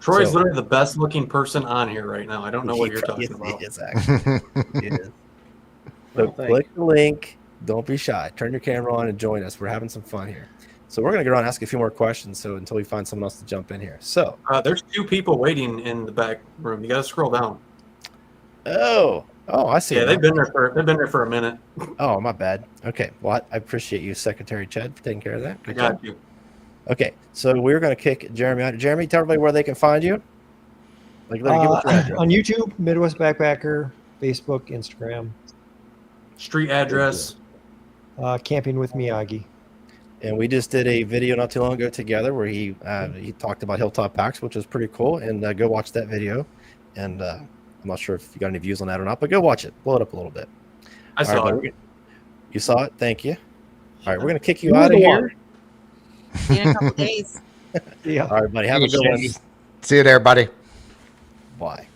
Troy's
So-
literally the best looking person on here right now. I don't know what you're talking
Yes,
about.
he is, actually. He is. So
Well, thank
click the link. Don't be shy. Turn your camera on and join us. We're having some fun here. So we're going to go around and ask a few more questions. So until we find someone else to jump in here. So,
There's 2 people waiting in the back room. You got to scroll down.
oh, I see.
Yeah,
it
they've
now.
been there for a minute.
Oh, my bad. Okay. Well, I appreciate you, Secretary Chad, for taking care of that.
I
Good
got
job.
you.
Okay. So we're going to kick Jeremy out. Jeremy, tell everybody where they can find you. Like, give us your address.
On YouTube, Midwest Backpacker, Facebook, Instagram,
Street address.
Camping with Miyagi.
And we just did a video not too long ago together where he talked about hilltop packs, which was pretty cool. And go watch that video. And I'm not sure if you got any views on that or not, but go watch it. Blow it up a little bit.
I saw
All right,
it.
You saw it? Thank you. All right, we're going to kick you out of here.
In a couple days.
Yeah.
All right, buddy. Have a good one.
See you there, buddy.
Bye.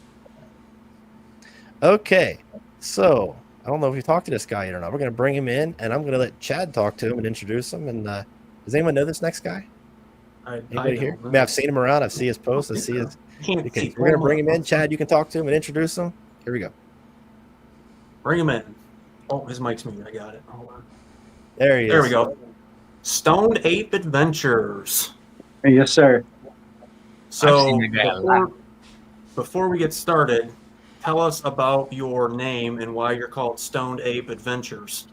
Okay, so I don't know if we talked to this guy yet or not. We're going to bring him in, and I'm going to let Chad talk to him and introduce him. And does anyone know this next guy? Anybody here? I mean, I've seen him around. I've seen his posts. I see his. We're going to bring him in. Chad, you can talk to him and introduce him. Here we go.
Bring him in. Oh, his mic's muted. I got it. Hold on.
There he is.
There we go. Stoned Ape Adventures.
Yes, sir.
So before we get started, tell us about your name and why you're called Stoned Ape Adventures.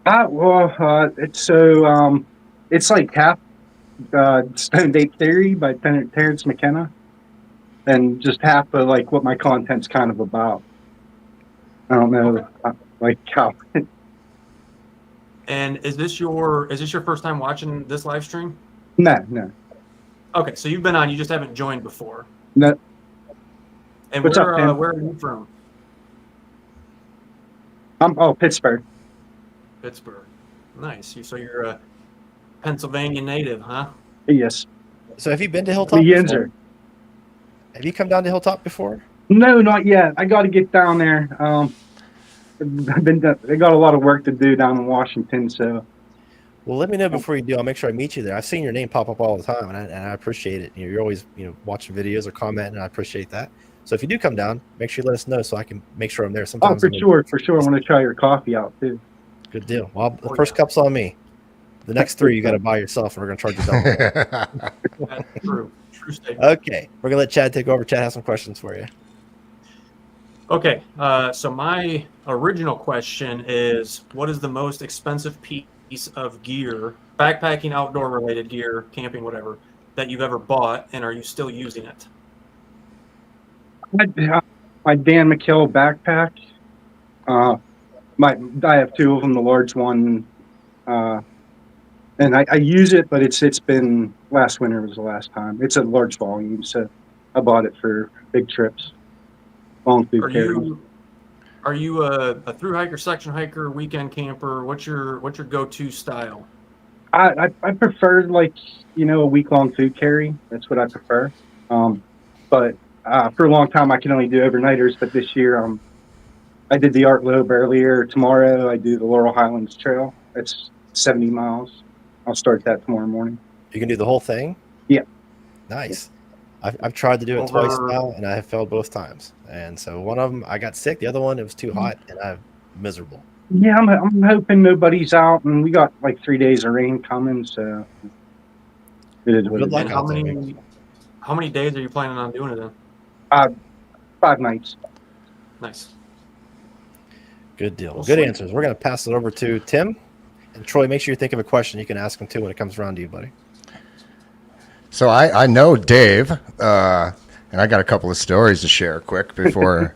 It's like half Stoned Ape Theory by Terrence McKenna, and just half of like what my content's kind of about. I don't know, like how.
And is this your first time watching this live stream?
No.
Okay, so you've been on, you just haven't joined before.
No.
And
What's up, man?
where are you from?
Pittsburgh.
Pittsburgh. Nice. So you're a Pennsylvania native, huh?
Yes.
So have you been to Hilltop
The
before?
Yinzer.
Have you come down to Hilltop before?
No, not yet. I got to get down there. I got a lot of work to do down in Washington, so.
Well, let me know before you do. I'll make sure I meet you there. I've seen your name pop up all the time, and I appreciate it. You're always watching videos or commenting, and I appreciate that. So if you do come down, make sure you let us know so I can make sure I'm there. Sometimes
For sure. I want to try your coffee out too.
Good deal. Well, the first cup's on me. The next three you got to buy yourself, and we're going to charge you double.
That's true. True statement.
Okay, we're going to let Chad take over. Chad has some questions for you.
Okay, so my original question is, what is the most expensive piece of gear, backpacking, outdoor related gear, camping, whatever, that you've ever bought, and are you still using it?
My Dan McKell backpack. I have two of them. The large one, and I use it, but it's been last winter was the last time. It's a large volume, so I bought it for big trips. Long food carry.
Are you a through hiker, section hiker, weekend camper? What's your go-to style?
I prefer a week-long food carry. That's what I prefer. But for a long time I can only do overnighters. But this year I did the Art Lobe earlier. Tomorrow I do the Laurel Highlands Trail. It's 70 miles. I'll start that tomorrow morning.
You can do the whole thing?
Yeah.
Nice. I've tried to do it twice now, and I have failed both times. And so one of them, I got sick. The other one, it was too hot, and I'm miserable.
Yeah, I'm hoping nobody's out, and we got like 3 days of rain coming. So
Good luck.
How many days are you planning on doing it in?
5 nights.
Nice.
Good deal. Good answers. We're going to pass it over to Tim. And Troy, make sure you think of a question you can ask him too when it comes around to you, buddy.
So I know Dave, and I got a couple of stories to share quick before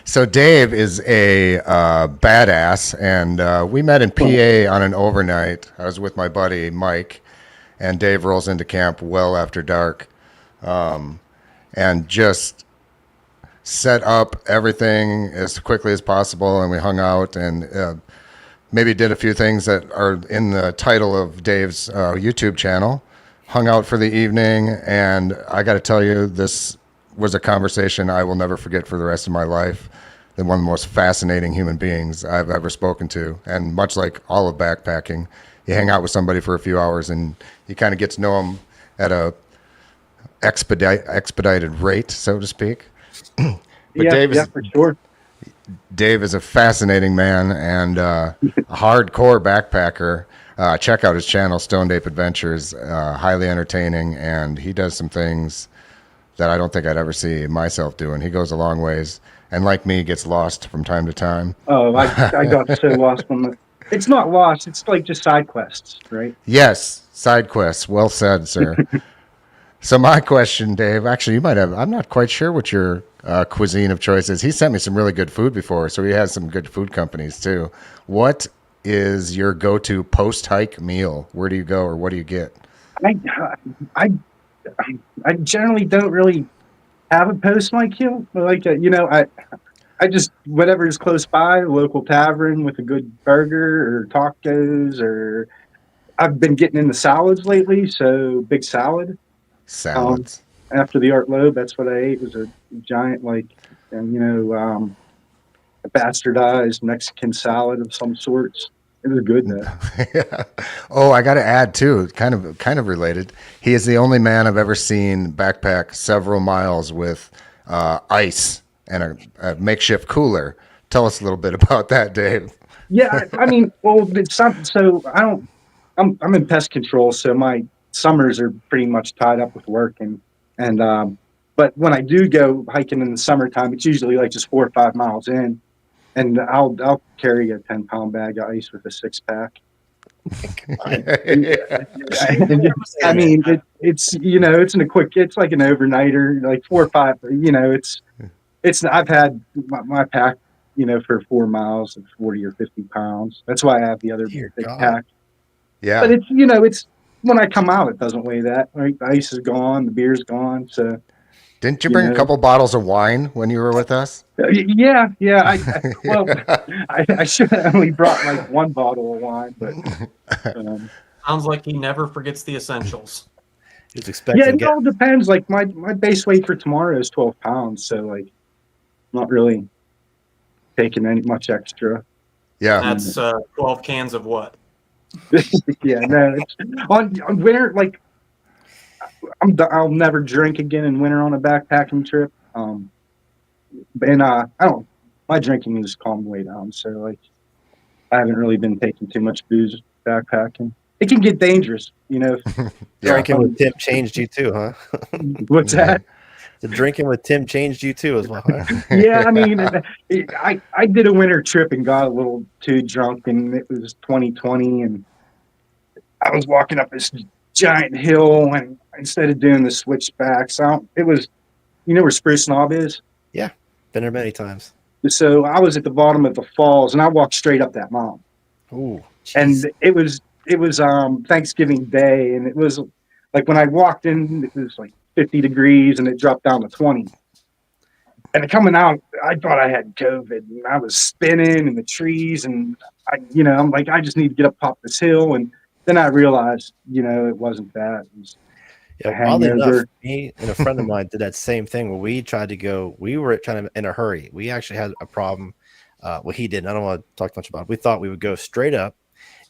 So Dave is a badass, and we met in PA on an overnight. I was with my buddy Mike, and Dave rolls into camp well after dark, and just set up everything as quickly as possible, and we hung out and maybe did a few things that are in the title of Dave's YouTube channel. Hung out for the evening, and I got to tell you, this was a conversation I will never forget for the rest of my life. And one of the most fascinating human beings I've ever spoken to. And much like all of backpacking, you hang out with somebody for a few hours, and you kind of get to know them at a expedited rate, so to speak. But
yeah, for sure.
Dave is a fascinating man and a hardcore backpacker. Check out his channel, Stoned Ape Adventures. Highly entertaining, and he does some things that I don't think I'd ever see myself doing. He goes a long ways, and like me, gets lost from time to time.
Oh, I got so lost on the. It's not lost. It's like just side quests, right?
Yes, side quests. Well said, sir. So my question, Dave, actually, you might have. I'm not quite sure what your cuisine of choice is. He sent me some really good food before, so he has some good food companies too. What is your go-to post-hike meal? Where do you go, or what do you get?
I, I, I generally don't really have a post my kill. Like, I just whatever is close by, a local tavern with a good burger or tacos, or I've been getting into salads lately, so big salad.
Salads.
After the Art Lobe, that's what I ate was a giant a bastardized Mexican salad of some sorts. It was good though.
Yeah. Oh, I got to add too, kind of related. He is the only man I've ever seen backpack several miles with ice and a makeshift cooler. Tell us a little bit about that, Dave.
Yeah, I mean, well, it's something. So I don't. I'm in pest control, so my summers are pretty much tied up with work, and but when I do go hiking in the summertime, it's usually like just 4 or 5 miles in, and I'll carry a 10-pound bag of ice with a 6-pack. I mean, it's it's it's like an overnighter, like 4 or 5. It's I've had my pack, for 4 miles of 40 or 50 pounds. That's why I have the other big pack.
Yeah.
But it's when I come out, it doesn't weigh that. Right, the ice is gone, the beer's gone. So
didn't you bring a couple bottles of wine when you were with us?
Yeah. I should have only brought like 1 bottle of wine, but
Sounds like he never forgets the essentials.
He's expecting.
Yeah, it all depends. Like my base weight for tomorrow is 12 pounds, so like not really taking any much extra.
Yeah,
that's 12 cans of what?
Yeah, no. It's, on winter, like I'll never drink again in winter on a backpacking trip. And I don't. My drinking has calmed way down, so like I haven't really been taking too much booze backpacking. It can get dangerous,
Drinking with Tim changed you too, huh?
What's that?
The drinking with Tim changed you too, as well. Huh?
Yeah, I mean, I did a winter trip and got a little too drunk, and it was 2020, and I was walking up this giant hill, and instead of doing the switchbacks, it was, where Spruce Knob is?
Yeah, been there many times.
So I was at the bottom of the falls, and I walked straight up that mountain.
Ooh,
and it was Thanksgiving Day, and it was like when I walked in, it was like 50 degrees, and it dropped down to 20. And coming out, I thought I had COVID, and I was spinning in the trees, and I'm like, I just need to get up top this hill, and then I realized, it wasn't that. It was
oddly enough, me and a friend of mine did that same thing where we tried to go. We were kind of in a hurry. We actually had a problem. Well, he didn't. I don't want to talk much about it. We thought we would go straight up,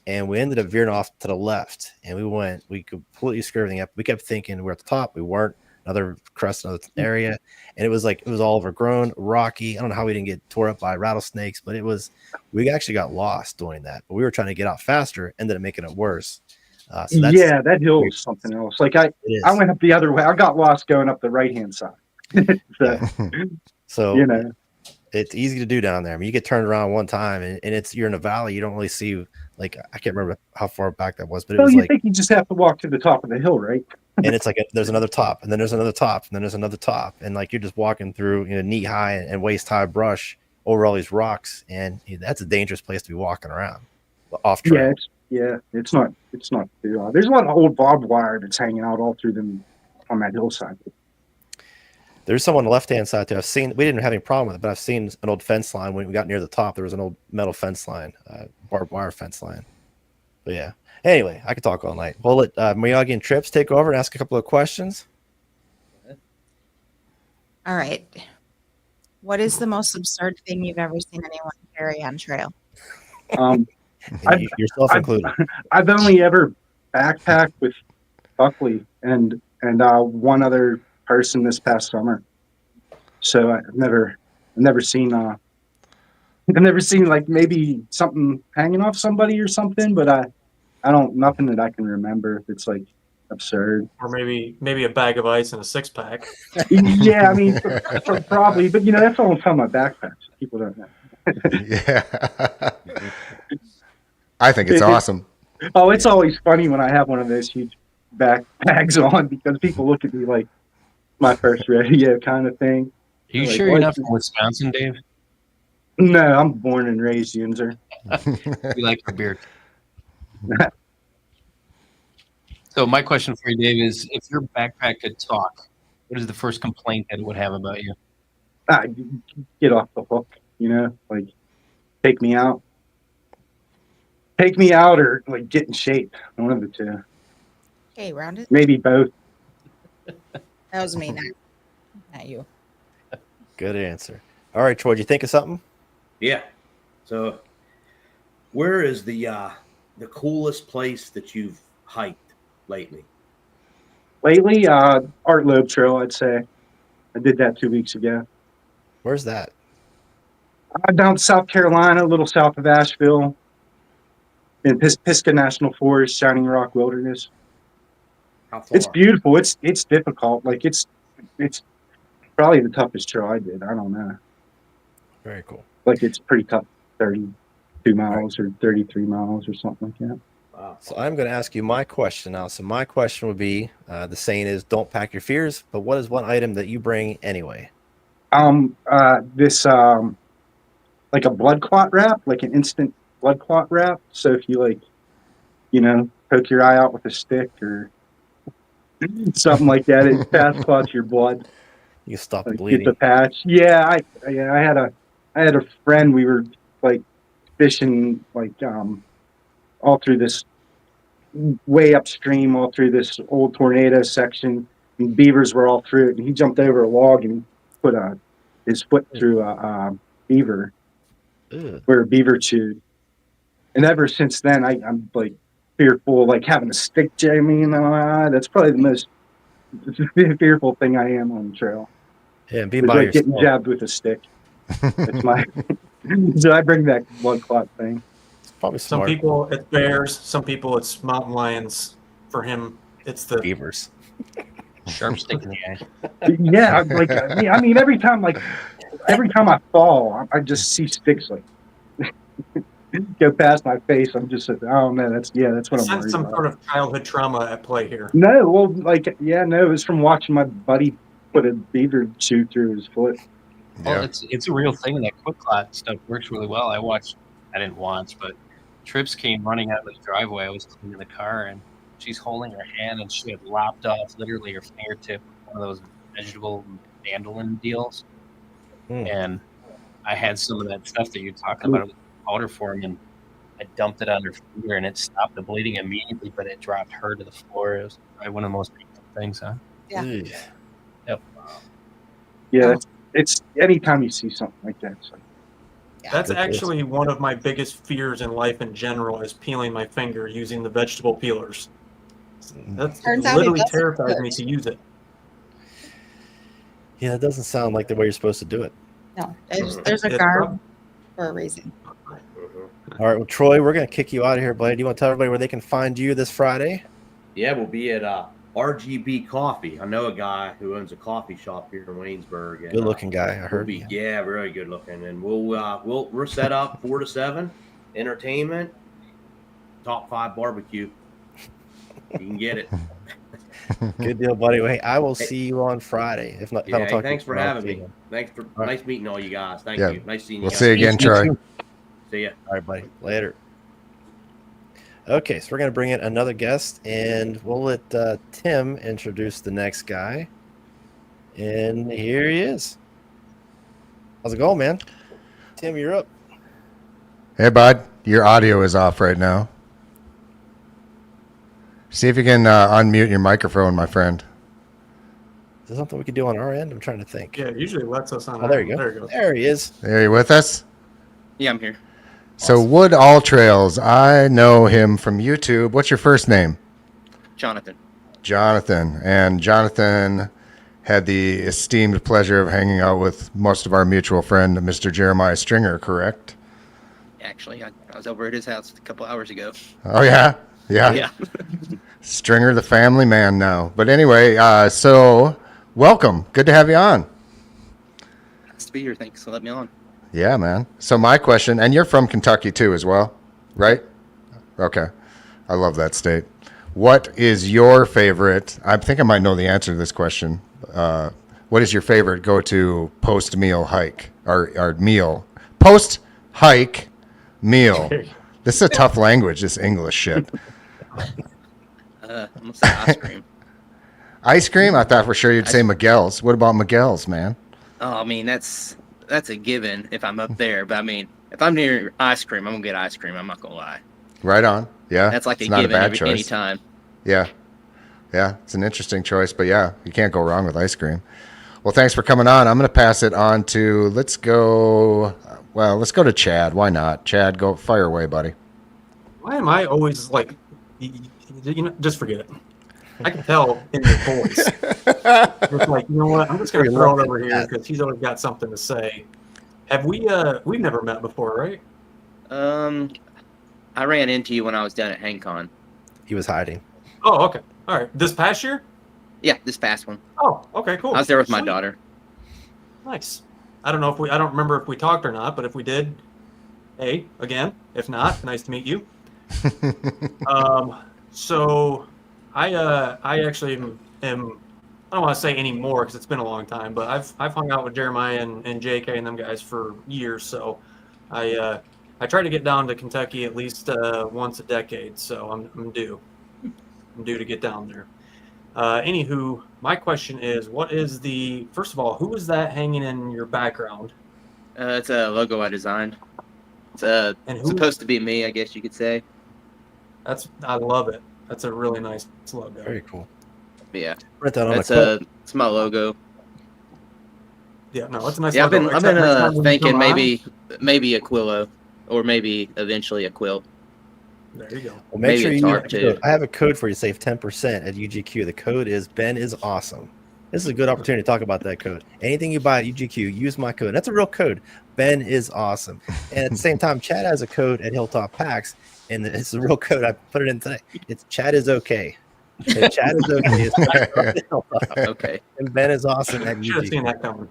and we ended up veering off to the left. And we completely screwed everything up. We kept thinking we're at the top. We weren't. Another crest, another area. And it was all overgrown, rocky. I don't know how we didn't get tore up by rattlesnakes, but we actually got lost doing that. But we were trying to get out faster, ended up making it worse.
That hill was something else. Like I went up the other way. I got lost going up the right-hand side.
So it's easy to do down there. I mean, you get turned around one time, and you're in a valley. You don't really see, like, I can't remember how far back that was, but it was
you think you just have to walk to the top of the hill, right?
And it's like there's another top, and then there's another top, and then there's another top, and like you're just walking through knee high and waist high brush over all these rocks, and that's a dangerous place to be walking around off trail.
It's not too. There's a lot of old barbed wire that's hanging out all through them on that hillside.
There's some on the left hand side too. We didn't have any problem with it, but I've seen an old fence line when we got near the top. There was an old metal fence line, barbed wire fence line. But yeah. Anyway, I could talk all night. We'll let Miyagi Trips take over and ask a couple of questions.
All right. What is the most absurd thing you've ever seen anyone carry on trail?
Yourself included.
I've only ever backpacked with Buckley and one other person this past summer. So I've never seen like maybe something hanging off somebody or something, but I don't, nothing that I can remember that's like absurd.
Or maybe a bag of ice and a 6-pack.
Yeah, I mean, probably, but that's all on my backpack. So people don't know.
Yeah. I think it's awesome.
Oh, it's always funny when I have one of those huge backpacks on because people look at me like my first rodeo kind of thing.
Are you
Like,
sure you're not from Wisconsin, Dave?
No, I'm born and raised Yinzer.
We like your beard. So my question for you, Dave, is if your backpack could talk, what is the first complaint that it would have about you?
Get off the hook, like take me out. Take me out or like get in shape. One of the two.
Okay, rounded.
Maybe both.
That was me, not you.
Good answer. All right, Troy, did you think of something?
Yeah. So, where is the coolest place that you've hiked lately?
Lately, Art Loeb Trail, I'd say. I did that 2 weeks ago.
Where's that?
Down South Carolina, a little south of Asheville, in Pisgah National Forest, Shining Rock Wilderness.
How far?
It's beautiful. It's difficult. Like it's probably the toughest trail I did. I don't know.
Very cool.
Like it's pretty tough. 32 miles or 33 miles or something like that.
Wow.
So I'm going to ask you my question now. So my question would be, the saying is, "Don't pack your fears." But what is one item that you bring anyway?
This like a blood clot wrap, like an instant blood clot wrap. So if you poke your eye out with a stick or something like that, it fast clots your blood.
You stop the
Like,
bleeding.
get the patch. Yeah, I had a friend. We were like fishing all through this way upstream, all through this old tornado section, and beavers were all through it. And he jumped over a log and put his foot through a beaver.
Ugh.
Where a beaver chewed. And ever since then, I'm like fearful, like having a stick jamming in my eye. That's probably the most fearful thing I am on the trail.
Yeah, and being
It's
by
like
yourself.
getting jabbed with a stick. That's my. So I bring that blood clot thing.
It's probably
Some
smart.
people it's bears, some people it's mountain lions. For him, it's the
Beavers.
Sharp stick in the eye.
Yeah, like I mean, every time I fall, I just see sticks like go past my face. I'm just oh man, that's what I'm
sense
worried
some
about.
sort of childhood trauma at play here.
No, well, no, it was from watching my buddy put a beaver chew through his foot.
Well, it's a real thing, and that quick clot stuff works really well. I didn't watch, but Trips came running out of the driveway. I was cleaning the car, and she's holding her hand, and she had lopped off literally her fingertip, one of those vegetable mandolin deals. And I had some of that stuff that you're talking about with powder form, and I dumped it on her finger, and it stopped the bleeding immediately, but it dropped her to the floor. It was probably one of the most painful things, huh?
Yeah.
Ugh.
Yep.
Yeah, it's anytime you see something like that. It's like,
That's actually one of my biggest fears in life in general is peeling my finger using the vegetable peelers. That
Turns out it
literally
doesn't
terrifies
hurt.
me to use it.
Yeah, it doesn't sound like the way you're supposed to do it.
No, there's a
It's
garb
rough.
for a reason.
All right, well, Troy, we're going to kick you out of here, buddy. Do you want to tell everybody where they can find you this Friday?
Yeah, we'll be at RGB Coffee. I know a guy who owns a coffee shop here in Waynesburg. And,
Good looking guy, I heard.
Yeah, very good looking. And we're set up 4 to 7, entertainment, top 5 barbecue. You can get it.
Good deal, buddy. Well, hey, I will see you on Friday. If not, if I don't
Yeah,
talk to
thanks
you
for
tomorrow,
having
see you
me.
again.
Thanks for
right.
nice meeting all you guys. Thank
Yeah.
you. Nice seeing you
We'll
guys.
see you again, Troy.
See ya.
All right, buddy. Later. Okay, so we're going to bring in another guest, and we'll let Tim introduce the next guy. And here he is. How's it going, man? Tim, you're up.
Hey, bud, your audio is off right now. See if you can unmute your microphone, my friend.
Is there something we could do on our end? I'm trying to think.
Yeah, it usually lets us on.
Oh, there you go.
There you go.
There he is.
Are you with us?
Yeah, I'm here.
So Wood All Trails, I know him from YouTube. What's your first name?
Jonathan.
Jonathan. And Jonathan had the esteemed pleasure of hanging out with most of our mutual friend, Mr. Jeremiah Stringer, correct?
Actually, I was over at his house a couple hours ago.
Oh, yeah? Yeah.
Yeah.
Stringer, the family man now. But anyway, so welcome. Good to have you on.
Nice to be here. Thanks for letting me on.
Yeah, man. So my question, and you're from Kentucky too as well, right? Okay. I love that state. What is your favorite? I think I might know the answer to this question. What is your favorite go-to post-meal hike or meal? Post-hike meal. This is a tough language, this English shit.
I'm gonna say ice cream.
Ice cream? I thought for sure you'd say Miguel's. What about Miguel's, man?
Oh, I mean that's a given if I'm up there. But I mean, if I'm near ice cream, I'm gonna get ice cream. I'm not gonna lie.
Right on. Yeah.
That's like
it's
a
not
given
a bad choice.
anytime.
Yeah. Yeah. It's an interesting choice, but yeah, you can't go wrong with ice cream. Well, thanks for coming on. I'm going to pass it on to, let's go to Chad. Why not? Chad, go fire away, buddy.
Why am I always like, just forget it. I can tell in your voice. It's like, you know what? I'm just going to throw it over here because he's always got something to say. Have we've never met before, right?
I ran into you when I was down at HangCon.
He was hiding.
Oh, okay. All right. This past year?
Yeah, this past one.
Oh, okay, cool.
I was there with my
Sweet.
daughter.
Nice. I don't remember if we talked or not, but if we did, hey, again. If not, nice to meet you. So I actually am I don't want to say anymore because it's been a long time, but I've hung out with Jeremiah and JK and them guys for years. So I try to get down to Kentucky at least once a decade. So I'm due. I'm due to get down there. Anywho, my question is, first of all, who is that hanging in your background?
It's a logo I designed. It's supposed to be me, I guess you could say.
I love it. That's a really nice logo.
Very cool.
Yeah.
Write that on
it's my logo.
Yeah, no, it's a nice
logo. I've been thinking maybe a Quillo or maybe eventually a quilt.
There you go.
Well, make sure you I have a code for you. Save 10% at UGQ. The code is Ben is awesome. This is a good opportunity to talk about that code. Anything you buy at UGQ, use my code. That's a real code. Ben is awesome. And at the same time, Chad has a code at Hilltop Packs, and it's a real code. I put it in today. It's Chad is okay. So Chad is okay.
Okay.
And Ben is awesome at UGQ.
Should have seen that coming.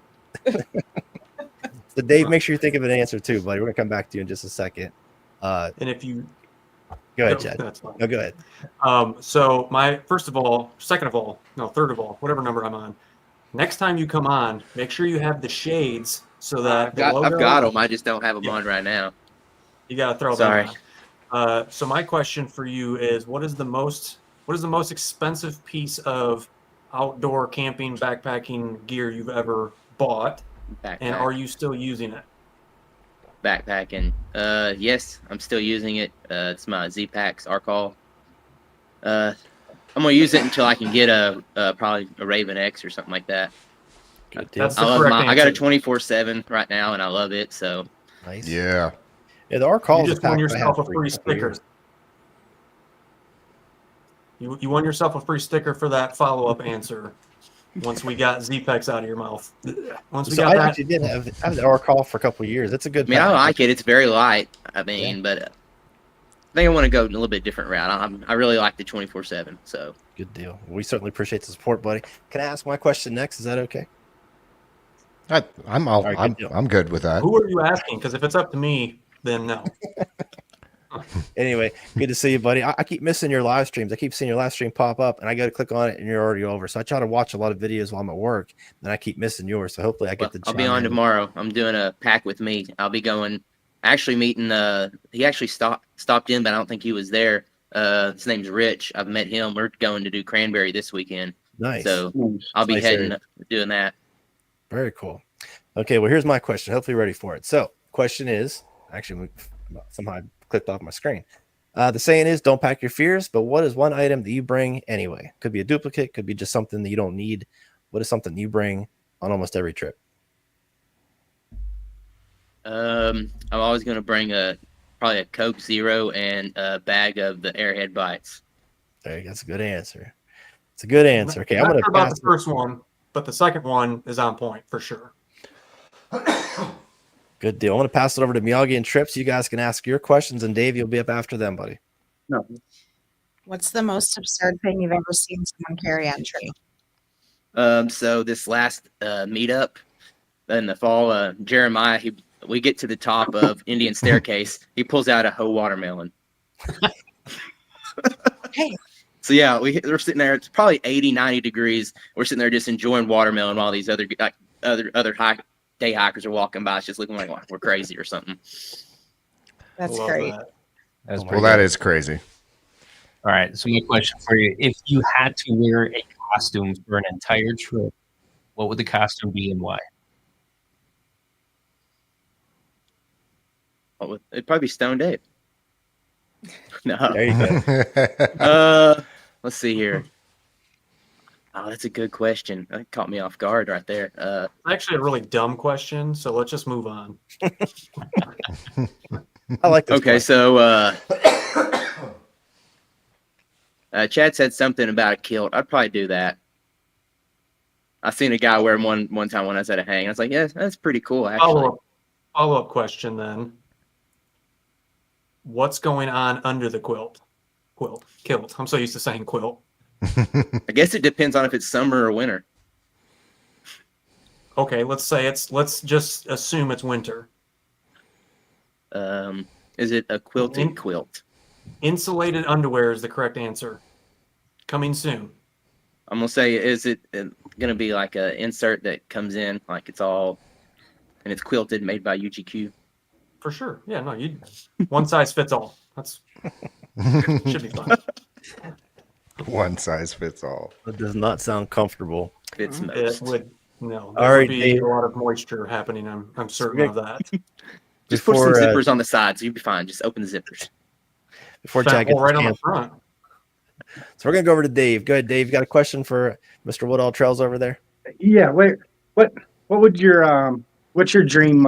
So Dave, make sure you think of an answer too, buddy. We're gonna come back to you in just a second.
And if you
go ahead, Chad.
That's fine.
No, go ahead.
So third of all, whatever number I'm on. Next time you come on, make sure you have the shades so that
I've got them. I just don't have them on right now.
You got to throw them on. So my question for you is, what is the most expensive piece of outdoor camping backpacking gear you've ever bought? And are you still using it?
Backpacking. Yes, I'm still using it. It's my Z-Packs Arcall. I'm gonna use it until I can get probably a Raven X or something like that.
Good deal.
I got a 24/7 right now, and I love it. So
nice.
Yeah.
Yeah, the Arcall.
You just won yourself a free sticker. You won yourself a free sticker for that follow-up answer. Once we got Z-Packs out of your mouth.
I actually did have the Arcall for a couple of years. It's a good.
I mean, I like it. It's very light. I mean, but I think I want to go a little bit different route. I really like the 24/7. So
good deal. We certainly appreciate the support, buddy. Can I ask my question next? Is that okay?
I'm good with that.
Who are you asking? Because if it's up to me, then no.
Anyway, good to see you, buddy. I keep missing your live streams. I keep seeing your live stream pop up, and I go to click on it, and you're already over. So I try to watch a lot of videos while I'm at work, and I keep missing yours. So hopefully I get the.
I'll be on tomorrow. I'm doing a pack with me. I'll be going. Actually meeting. He actually stopped in, but I don't think he was there. His name's Rich. I've met him. We're going to do Cranberry this weekend.
Nice.
So I'll be heading doing that.
Very cool. Okay, well here's my question. Hopefully you're ready for it. So question is, actually somehow I clicked off my screen. The saying is, don't pack your fears, but what is one item that you bring anyway? Could be a duplicate, could be just something that you don't need. What is something you bring on almost every trip?
I'm always going to bring probably a Coke Zero and a bag of the Airhead Bites.
There you go. That's a good answer. It's a good answer. Okay, I'm going to
pass the first one, but the second one is on point for sure.
Good deal. I want to pass it over to Miyagi and Trips. You guys can ask your questions, and Dave, you'll be up after them, buddy.
No.
What's the most absurd thing you've ever seen someone carry on trail?
So this last meetup in the fall, Jeremiah, we get to the top of Indian Staircase. He pulls out a whole watermelon.
Hey.
So yeah, we're sitting there. It's probably 80, 90 degrees. We're sitting there just enjoying watermelon while these other day hikers are walking by. It's just looking like we're crazy or something.
That's
Love
great.
that.
That's
Well, that is crazy.
All right. So my question for you: if you had to wear a costume for an entire trip, what would the costume be and why?
It'd probably be Stone Dave. No.
There you go.
Let's see here. Oh, that's a good question. That caught me off guard right there.
Actually, a really dumb question. So let's just move on.
I like this.
Okay,
question.
so Chad said something about a kilt. I'd probably do that. I seen a guy wearing one time when I was at a hang. I was like, yeah, that's pretty cool, actually.
Follow-up question then. What's going on under the quilt? Kilt. I'm so used to saying quilt.
I guess it depends on if it's summer or winter.
Okay, let's just assume it's winter.
Is it a quilted quilt?
Insulated underwear is the correct answer. Coming soon.
I'm gonna say, is it gonna be like an insert that comes in, like it's all, and it's quilted, made by UGQ?
For sure. Yeah, no, one size fits all. That's should be fun.
One size fits all.
That does not sound comfortable.
Fits
It
most.
would no.
All
There
right,
would be
Dave.
a lot of moisture happening. I'm certain of that.
Just put some
Before,
zippers on the sides, you'll be fine. Just open the zippers.
Before
Fat
Chad gets
hole right
his
on the
answer.
front.
So we're gonna go over to Dave. Go ahead, Dave. You got a question for Mr. Woodall Trails over there?
Yeah. Wait. What would your what's your dream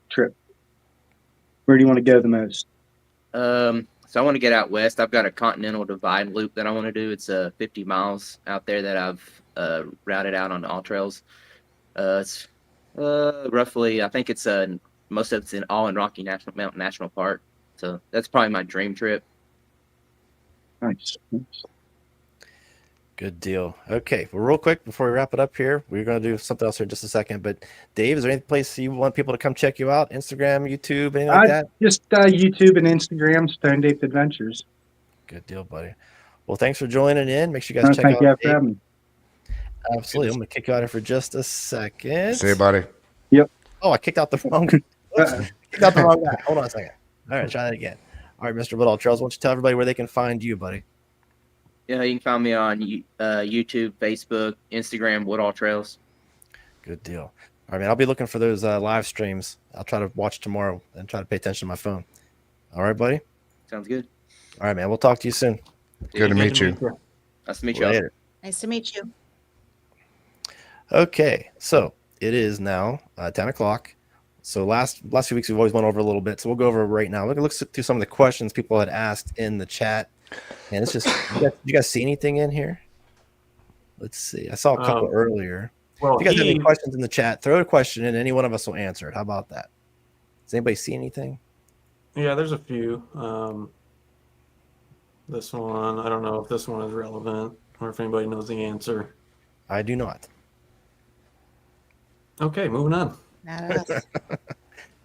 trip? Where do you want to go the most?
So I want to get out west. I've got a continental divide loop that I want to do. It's 50 miles out there that I've routed out on all trails. It's roughly, I think it's most of it's in Rocky Mountain National Park. So that's probably my dream trip.
Nice.
Good deal. Okay. Well, real quick before we wrap it up here, we're going to do something else here in just a second. But Dave, is there any place you want people to come check you out? Instagram, YouTube, anything like that?
Just YouTube and Instagram, Stone Dave Adventures.
Good deal, buddy. Well, thanks for joining in. Make sure you guys check
Thank
out
you for
Dave.
having me.
Absolutely. I'm going to kick you out here for just a second.
See you, buddy.
Oh, I kicked out the wrong. Kicked out the wrong guy. Hold on a second. All right, try that again. All right, Mr. Woodall Trails, why don't you tell everybody where they can find you, buddy?
Yeah, you can find me on YouTube, Facebook, Instagram, Woodall Trails.
Good deal. All right, man. I'll be looking for those live streams. I'll try to watch tomorrow and try to pay attention to my phone. All right, buddy.
Sounds good.
All right, man. We'll talk to you soon.
Good to meet you.
Nice to meet you. all.
Later.
Nice to meet you.
Okay, so it is now 10 o'clock. So last few weeks we've always went over a little bit. So we'll go over it right now. We're gonna look through some of the questions people had asked in the chat, and it's just you guys see anything in here? Let's see. I saw a couple earlier.
Well,
If you guys have any questions in the chat, throw a question in. Any one of us will answer it. How about that? Does anybody see anything?
yeah, there's a few. This one, I don't know if this one is relevant or if anybody knows the answer.
I do not.
Okay, moving on.
Not us.
How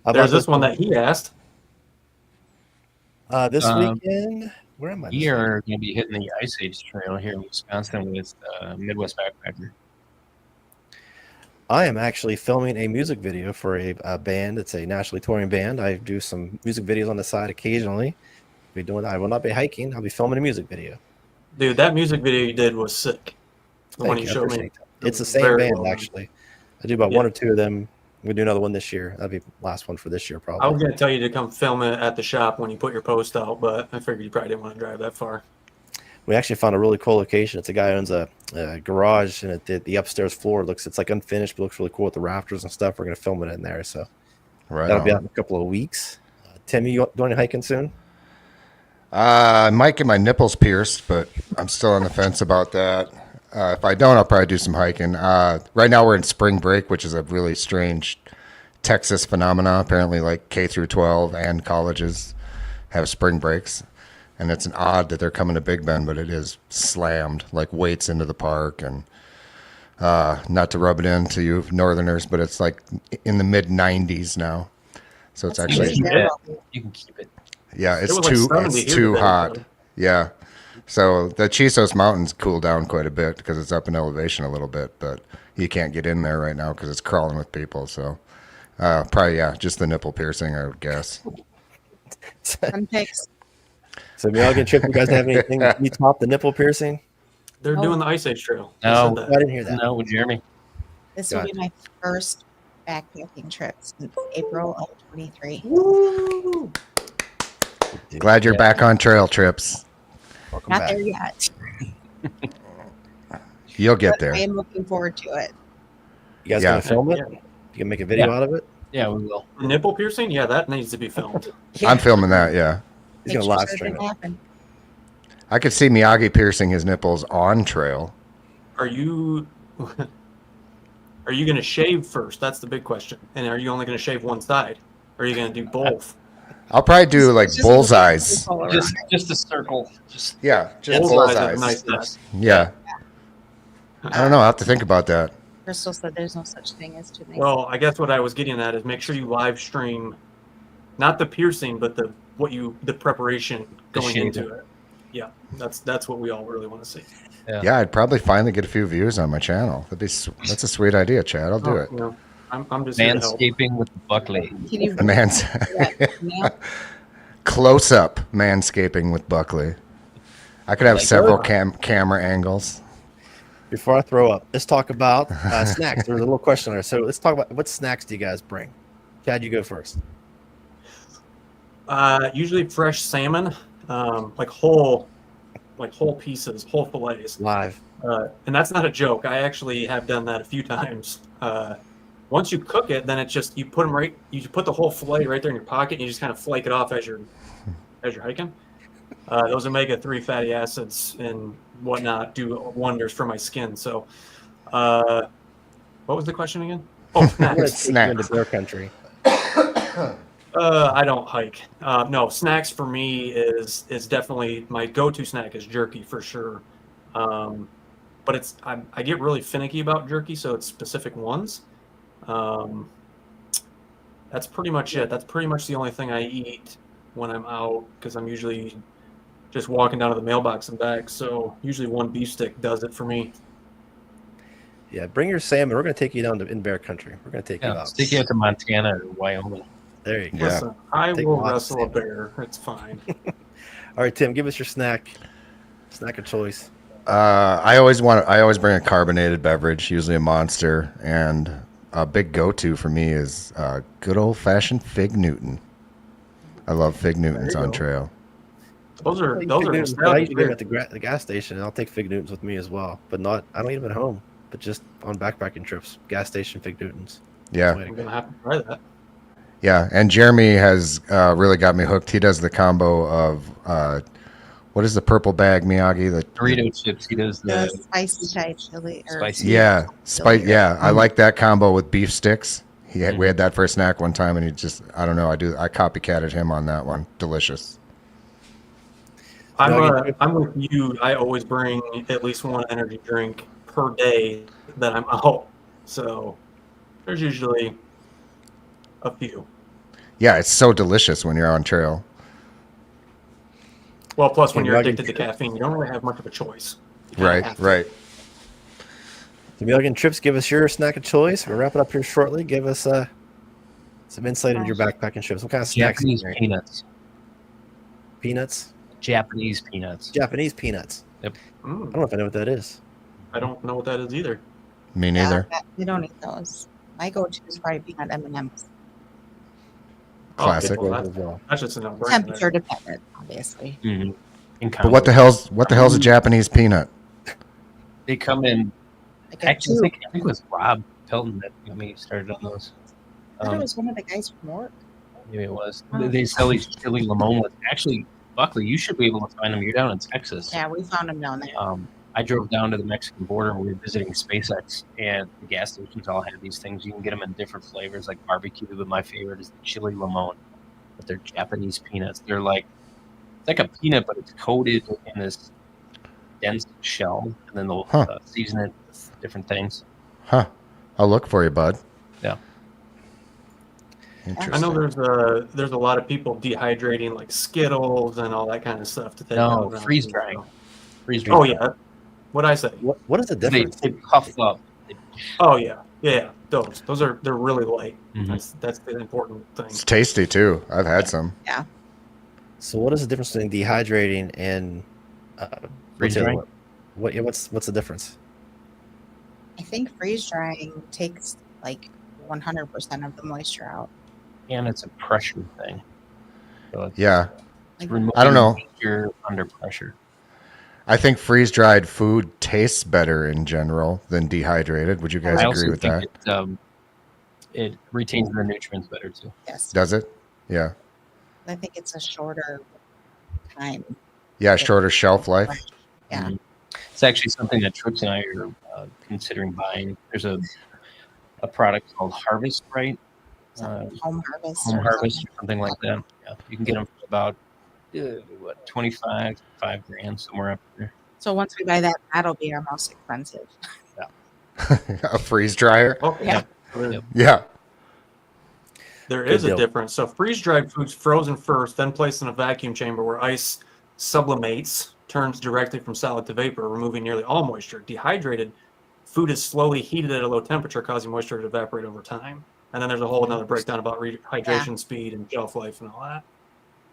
about
There's this one that he asked.
this weekend. Where am I?
We are going to be hitting the Ice Age Trail here in Wisconsin with Midwest Backpacker.
I am actually filming a music video for a band. It's a nationally touring band. I do some music videos on the side occasionally. Be doing. I will not be hiking. I'll be filming a music video.
Dude, that music video you did was sick. The one
Thank
you
you. I
showed me.
appreciate that. It's the same
Very
band
well done.
actually. I do about one or two of them. We do another one this year. That'll be the last one for this year, probably.
I was going to tell you to come film it at the shop when you put your post out, but I figured you probably didn't want to drive that far.
We actually found a really cool location. It's a guy who owns a garage, and the upstairs floor it's like unfinished, but looks really cool with the rafters and stuff. We're gonna film it in there, so that'll be out in a couple of weeks. Timmy, you doing any hiking soon?
I might get my nipples pierced, but I'm still on the fence about that. If I don't, I'll probably do some hiking. Right now we're in spring break, which is a really strange Texas phenomenon. Apparently, like K through 12 and colleges have spring breaks. And it's an odd that they're coming to Big Bend, but it is slammed, like weights into the park. And not to rub it into you Northerners, but it's like in the mid 90s now. So it's actually,
You can keep it.
yeah, it's
It was like 70
it's
here
too
today,
hot.
so.
Yeah. So the Chisos Mountains cool down quite a bit because it's up in elevation a little bit, but you can't get in there right now because it's crawling with people. So probably, yeah, just the nipple piercing, I would guess.
Fun pics.
So Miyagi and Trip, you guys have anything you top the nipple piercing?
They're
Oh.
doing the Ice Age Trail. They
No.
said
I
that.
didn't hear that.
No, with Jeremy.
This will be my first backpacking trip since April of 23.
Glad you're back on trail trips.
Welcome
Not
back.
there yet.
You'll get
But
there.
I am looking forward to it.
You guys
Yeah.
gonna film it?
Yeah.
You can make a video
Yeah.
out of it.
Yeah, we will.
The nipple piercing? Yeah, that needs to be filmed.
I'm filming that, yeah.
He's
Make
gonna
sure
live
it
stream
doesn't
it.
happen.
I could see Miyagi piercing his nipples on trail.
Are you going to shave first? That's the big question. And are you only going to shave one side? Or are you going to do both?
I'll probably do like
Just-
bullseyes.
all around.
Just a circle. Just
Yeah, just
Bullseyes
bullseyes.
is a nice touch.
Yeah. I don't know. I'll have to think about that.
Crystal said there's no such thing as too nice.
Well, I guess what I was getting at is make sure you live stream, not the piercing, but the preparation
The
going
shaving.
into it. Yeah, that's what we all really want to see.
Yeah, I'd probably finally get a few views on my channel. That's a sweet idea, Chad. I'll do it.
You know, I'm just here to help.
Manscaping with Buckley.
Can you
Man's
yeah.
close up manscaping with Buckley. I could have several camera angles.
Before I throw up, let's talk about snacks. There was a little question there. So let's talk about what snacks do you guys bring? Chad, you go first.
Usually fresh salmon, like whole pieces, whole fillets.
Live.
And that's not a joke. I actually have done that a few times. Once you cook it, then it's just you put the whole fillet right there in your pocket, and you just kind of flake it off as you're hiking. Those omega-3 fatty acids and whatnot do wonders for my skin. So, what was the question again? Oh,
I'm gonna
snacks.
take you into bear country.
I don't hike. No, snacks for me is definitely my go-to snack is jerky for sure. But I get really finicky about jerky, so it's specific ones. That's pretty much it. That's pretty much the only thing I eat when I'm out because I'm usually just walking down to the mailbox and back. So usually one beef stick does it for me.
Yeah, bring your salmon. We're gonna take you down to in bear country. We're gonna take you
Yeah,
out.
let's take you out to Montana or Wyoming.
There you go.
Yeah.
Listen, I
Take
will
lots of
wrestle a
salmon.
bear. It's fine.
All right, Tim, give us your snack of choice.
I always bring a carbonated beverage, usually a Monster, and a big go-to for me is good old-fashioned Fig Newton. I love Fig Newtons on
go.
trail.
Those are
Fig Newtons, I
nostalgic
usually get them
beers.
at the gas station, and I'll take Fig Newtons with me as well. But not, I don't eat them at home. But just on backpacking trips, gas station Fig Newtons.
Yeah,
I'm gonna have to try that.
yeah. And Jeremy has really got me hooked. He does the combo of what is the purple bag, Miyagi? The
Dorito chips. He does
The
the
spicy Thai chili. Or
Spicy.
Yeah, spice. Yeah, I like that combo with beef sticks. We had that for a snack one time, and I don't know. I copycatted him on that one. Delicious.
I'm with you. I always bring at least one energy drink per day that I'm out. So there's usually a few.
Yeah, it's so delicious when you're on trail.
Well, plus when
Okay,
you're
Miyagi
addicted to caffeine, you don't really have much of a choice. You kinda
Right,
have to.
right.
So Miyagi Trips, give us your snack of choice. We'll wrap it up here shortly. Give us some insight into your backpacking trips. What kind of snacks? do you
Japanese
bring?
peanuts.
Peanuts?
Japanese peanuts.
Japanese peanuts. I don't know if I know what that is.
I don't know what that is either.
Me neither.
We don't eat those. My go-to is probably peanut M&Ms.
Classic.
Okay, well, that's just a no-brainer.
Temperature dependent, obviously.
Mm-hmm.
But what the hell's a Japanese peanut?
They come in.
I got
Actually,
two.
I think it was Rob Pelton that got me started on those.
I thought it was one of the guys from work.
Maybe it was. They sell these chili limon with. Actually, Buckley, you should be able to find them. You're down in Texas.
Yeah, we found them down there.
I drove down to the Mexican border and we were visiting SpaceX, and the gas stations all have these things. You can get them in different flavors, like barbecue, but my favorite is the chili limon. But they're Japanese peanuts. They're like, it's like a peanut, but it's coated in this dense shell, and then they'll season it with different things.
Huh. I'll look for you, bud.
Yeah.
Interesting.
I know there's a lot of people dehydrating like Skittles and all that kind of stuff to take
No,
out around
freeze
here,
drying.
so-
Freeze
Oh yeah, what I say?
What is the
They,
difference?
they puff up.
Oh yeah. They're really light.
Mhm.
That's the important thing.
It's tasty too. I've had some.
Yeah.
So what is the difference between dehydrating and
Freeze drying?
What's the difference?
I think freeze drying takes like 100% of the moisture out.
And it's a pressure thing. So it's
Yeah.
removing
I don't know.
moisture under pressure.
I think freeze-dried food tastes better in general than dehydrated. Would you guys
I
agree
also
with
think
that?
it retains the nutrients better too.
Yes.
Does it? Yeah.
I think it's a shorter time.
Yeah, shorter shelf life.
Yeah.
Mhm. It's actually something that Trips and I are considering buying. There's a product called Harvest, right?
Home harvest.
Home
or
Harvest,
something.
or something like that. Yeah, you can get them for about 25, $5,000 somewhere up there.
So once we buy that, that'll be our most expensive.
A freeze dryer.
Oh
Yeah.
Yeah.
There
Good
is a
deal.
difference. So freeze-dried food's frozen first, then placed in a vacuum chamber where ice sublimates, turns directly from solid to vapor, removing nearly all moisture. Dehydrated food is slowly heated at a low temperature, causing moisture to evaporate over time. And then there's a whole another breakdown about rehydration speed and shelf life and all that.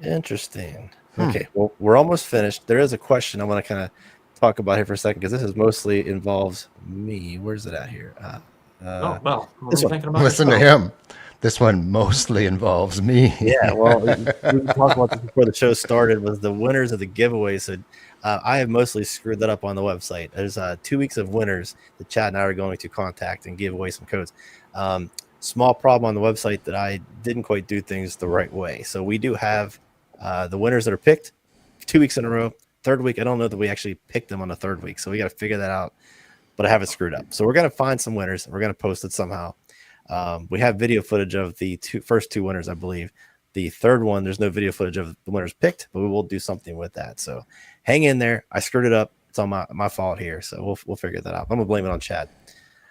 Interesting. Okay, well, we're almost finished. There is a question I want to kind of talk about here for a second because this is mostly involves me. Where's it at here?
Oh, well, what
this
are you
one.
thinking about?
Listen to
yourself?
him. This one mostly involves me.
Yeah, well, we talked about this before the show started. Was the winners of the giveaway? So I have mostly screwed that up on the website. There's 2 weeks of winners that Chad and I are going to contact and give away some codes. Small problem on the website that I didn't quite do things the right way. So we do have the winners that are picked 2 weeks in a row. Third week, I don't know that we actually picked them on the third week. So we got to figure that out. But I have it screwed up. So we're going to find some winners. We're going to post it somehow. We have video footage of the first two winners, I believe. The third one, there's no video footage of the winners picked, but we will do something with that. So hang in there. I screwed it up. It's on my fault here. So we'll figure that out. I'm gonna blame it on Chad.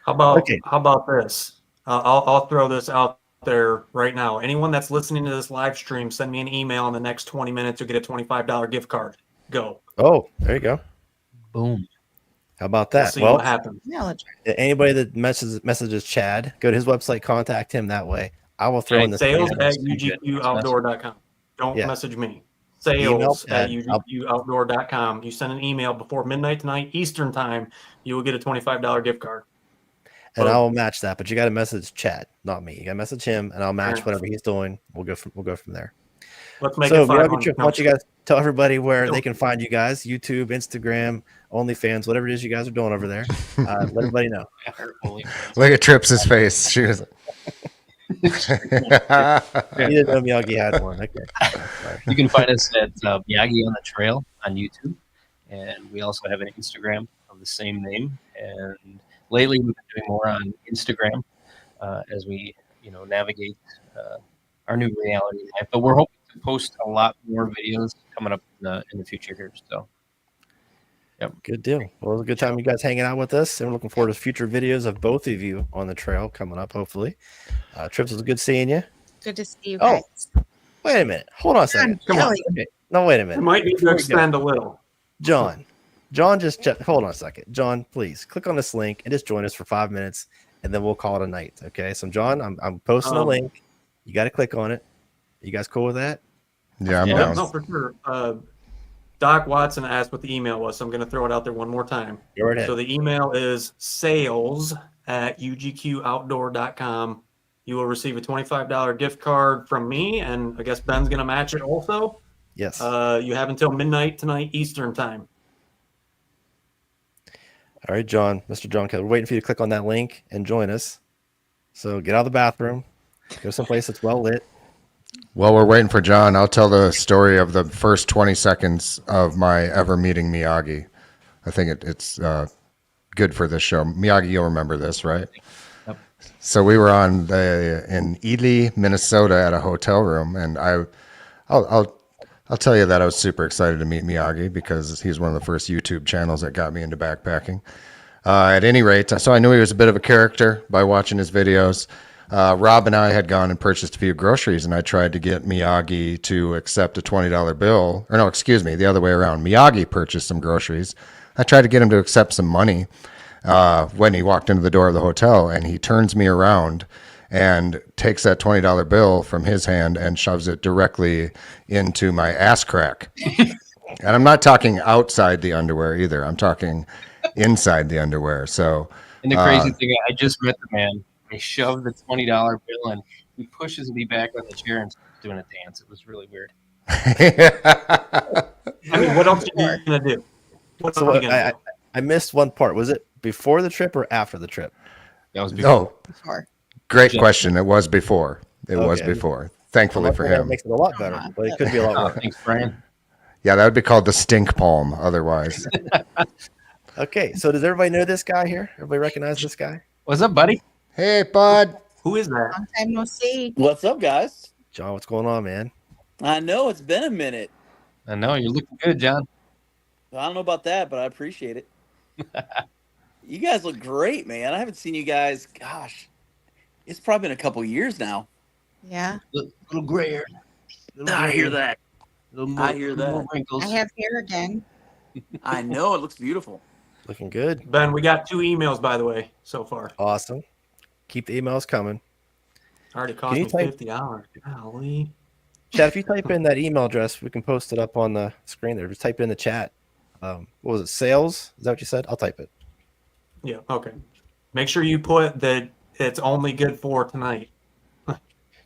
How about this? I'll throw this out there right now. Anyone that's listening to this live stream, send me an email in the next 20 minutes. You'll get a $25 gift card. Go.
Oh, there you go.
Boom.
How about
We'll
that?
see what happens.
Anybody that messages Chad, go to his website, contact him that way. I will throw in the
Sales at ugqoutdoor.com. Don't message me. Sales at ugqoutdoor.com. You send an email before midnight tonight Eastern time, you will get a $25 gift card.
And I will match that, but you got to message Chad, not me. You got to message him, and I'll match
Sure.
whatever he's doing. We'll go from there.
Let's make
So,
it 500.
why don't you guys tell everybody where they can find you guys? YouTube, Instagram, OnlyFans, whatever it is you guys are doing over there. Let everybody know.
Look at Trips' face. She was.
You didn't know Miyagi had one. Okay.
You can find us at Miyagi on the Trail on YouTube, and we also have an Instagram of the same name. And lately, we've been doing more on Instagram as we, navigate our new reality life. But we're hoping to post a lot more videos coming up in the future here. So, yep.
Good deal. Well, it was a good time you guys hanging out with us, and we're looking forward to future videos of both of you on the trail coming up. Hopefully, Trips, it was good seeing you.
Good to see you
Oh,
guys.
wait a minute. Hold on a second.
Come on.
Okay. No, wait a minute.
It might need to
Before we go.
extend a little.
John just hold on a second. John, please click on this link and just join us for 5 minutes, and then we'll call it a night. Okay. So, John, I'm posting a link. You got to click on it. You guys cool with that?
Yeah, I'm
Yeah,
down.
no, for sure. Doc Watson asked what the email was, so I'm going to throw it out there one more time.
Go right ahead.
So the email is sales at ugqoutdoor.com. You will receive a $25 gift card from me, and I guess Ben's going to match it also.
Yes.
You have until midnight tonight Eastern time.
All right, John, Mr. John Kelly, we're waiting for you to click on that link and join us. So get out of the bathroom, go someplace that's well lit.
While we're waiting for John, I'll tell the story of the first 20 seconds of my ever meeting Miyagi. I think it's good for this show. Miyagi, you'll remember this, right?
Yep.
So we were in Ely, Minnesota, at a hotel room, and I'll tell you that I was super excited to meet Miyagi because he's one of the first YouTube channels that got me into backpacking. At any rate, so I knew he was a bit of a character by watching his videos. Rob and I had gone and purchased a few groceries, and I tried to get Miyagi to accept a $20 bill. Or no, excuse me, the other way around. Miyagi purchased some groceries. I tried to get him to accept some money when he walked into the door of the hotel, and he turns me around and takes that $20 bill from his hand and shoves it directly into my ass crack. And I'm not talking outside the underwear either. I'm talking inside the underwear. So,
And the crazy thing, I just met the man. I shoved the $20 bill and he pushes me back on the chair and starts doing a dance. It was really weird.
I mean, what else are you gonna do? What's
So
you gonna do?
I missed one part. Was it before the trip or after the trip?
That was before.
Oh,
Before.
great question. It was before. It was
Okay.
before. Thankfully for
That
him.
makes it a lot better, but it could be a lot
Oh,
worse.
thanks, Brian.
Yeah, that would be called the stink palm otherwise.
Okay, so does everybody know this guy here? Everybody recognize this guy?
What's up, buddy?
Hey, bud.
Who is that?
Long time no see.
What's up, guys?
John, what's going on, man?
I know it's been a minute.
I know you're looking good, John.
I don't know about that, but I appreciate it. You guys look great, man. I haven't seen you guys. Gosh, it's probably been a couple years now.
Yeah.
Little gray hair.
I hear that.
Little
I hear
little
that.
wrinkles.
I have hair again.
I know it looks beautiful.
Looking good.
Ben, we got 2 emails by the way so far.
Awesome. Keep the emails coming.
Already cost
Can
me
you type-
$50. Golly.
Chad, if you type in that email address, we can post it up on the screen there. Just type it in the chat. What was it? Sales? Is that what you said? I'll type it.
Yeah. Okay. Make sure you put that it's only good for tonight.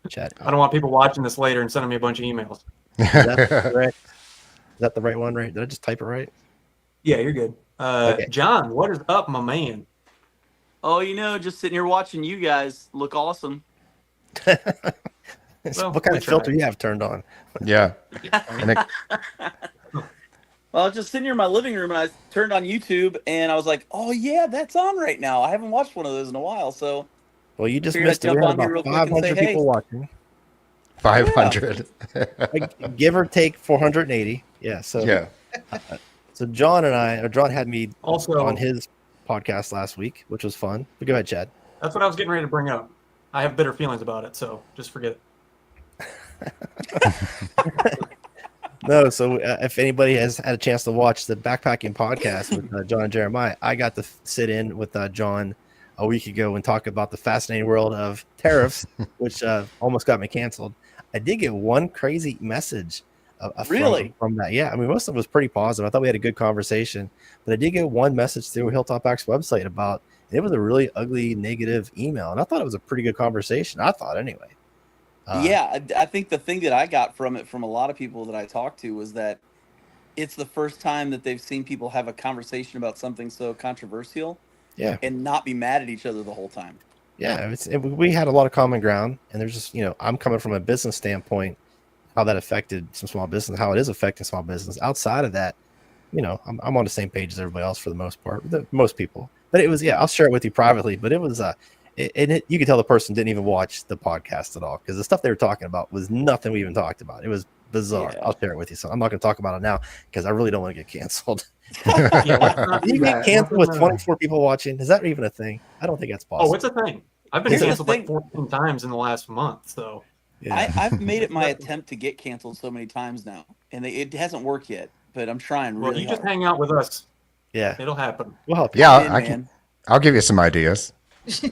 Chad.
I don't want people watching this later and sending me a bunch of emails.
Is that correct? Is that the right one, right? Did I just type it right?
Yeah, you're good.
Okay.
John, what is up, my man?
Oh, just sitting here watching you guys look awesome.
Well,
What kind
we
of filter
tried.
do you have turned on?
Yeah. And it-
Well, I was just sitting here in my living room and I turned on YouTube and I was like, "Oh yeah, that's on right now." I haven't watched one of those in a while, so
Well, you just
Figured I'd
missed it. We
jump
had
on here
about
real quick and
500
say,
people
hey.
watching.
500.
Like, give or take 480. Yeah. So
Yeah.
So John had me
Also,
on his podcast last week, which was fun. But go ahead, Chad.
that's what I was getting ready to bring up. I have bitter feelings about it, so just forget it.
No, so if anybody has had a chance to watch the backpacking podcast with John and Jeremiah, I got to sit in with John a week ago and talk about the fascinating world of tariffs, which almost got me canceled. I did get one crazy message
Really?
from that. Yeah, I mean, most of it was pretty positive. I thought we had a good conversation, but I did get one message through Hilltop Act's website about, and it was a really ugly, negative email, and I thought it was a pretty good conversation. I thought anyway.
yeah, I think the thing that I got from it from a lot of people that I talked to was that it's the first time that they've seen people have a conversation about something so controversial
Yeah.
and not be mad at each other the whole time.
Yeah, we had a lot of common ground, and there's just, I'm coming from a business standpoint, how that affected some small business, how it is affecting small business. Outside of that, I'm on the same page as everybody else for the most part, most people. But it was, I'll share it with you privately. But it was, you could tell the person didn't even watch the podcast at all, because the stuff they were talking about was nothing we even talked about. It was bizarre.
Yeah.
I'll share it with you. So I'm not going to talk about it now because I really don't want to get canceled.
Yeah, let's not
You
do
get
that.
canceled with
Let's,
24 people watching. Is that even a thing? I don't think that's possible.
Oh, it's a thing. I've been
Here's the
canceled like
thing.
14 times in the last month, so
Yeah.
I've made it my attempt to get canceled so many times now, and it hasn't worked yet. But I'm trying
well,
really
you just
hard.
hang out with us.
Yeah.
It'll happen.
We'll help you.
Yeah,
Get
I
in,
can.
man.
I'll give you some ideas.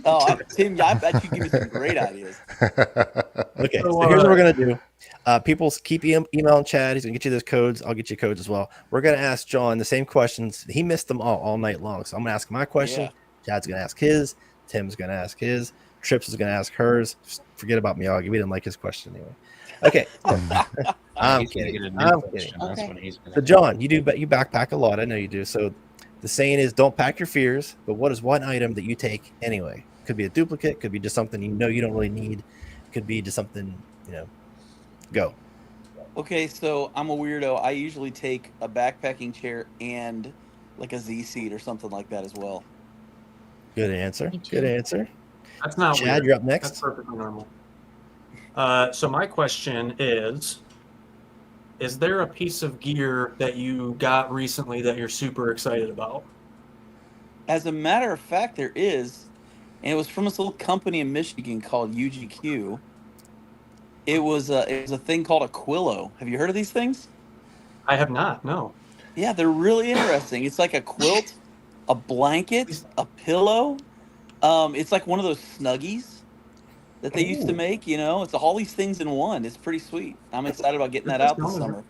Oh, Tim, I bet you give me some great ideas.
Okay,
So,
so here's what we're gonna do. People keep emailing Chad. He's gonna get you those codes. I'll get you codes as well. We're gonna ask John the same questions. He missed them all night long. So I'm gonna ask my question.
Yeah.
Chad's gonna ask his. Tim's gonna ask his. Trips is gonna ask hers. Just forget about Miyagi. We didn't like his question anyway. Okay. I'm
He's gonna
kidding.
get a new
I'm
question.
kidding.
That's
Okay.
what he's gonna
So John, you backpack a lot. I know you do. So the saying is, don't pack your fears. But what is one item that you take anyway? Could be a duplicate. Could be just something you don't really need. Could be just something Go.
Okay, so I'm a weirdo. I usually take a backpacking chair and like a Z seat or something like that as well.
Good answer.
Me too.
Good answer.
That's not
Chad,
weird.
you're up
That's
next.
perfectly normal. So my question is there a piece of gear that you got recently that you're super excited about?
As a matter of fact, there is, and it was from this little company in Michigan called UGQ. It was a thing called a Quillo. Have you heard of these things?
I have not. No.
Yeah, they're really interesting. It's like a quilt, a blanket, a pillow. It's like one of those Snuggies that they used to
Ooh.
make. It's all these things in one. It's pretty sweet. I'm excited about getting that out this summer.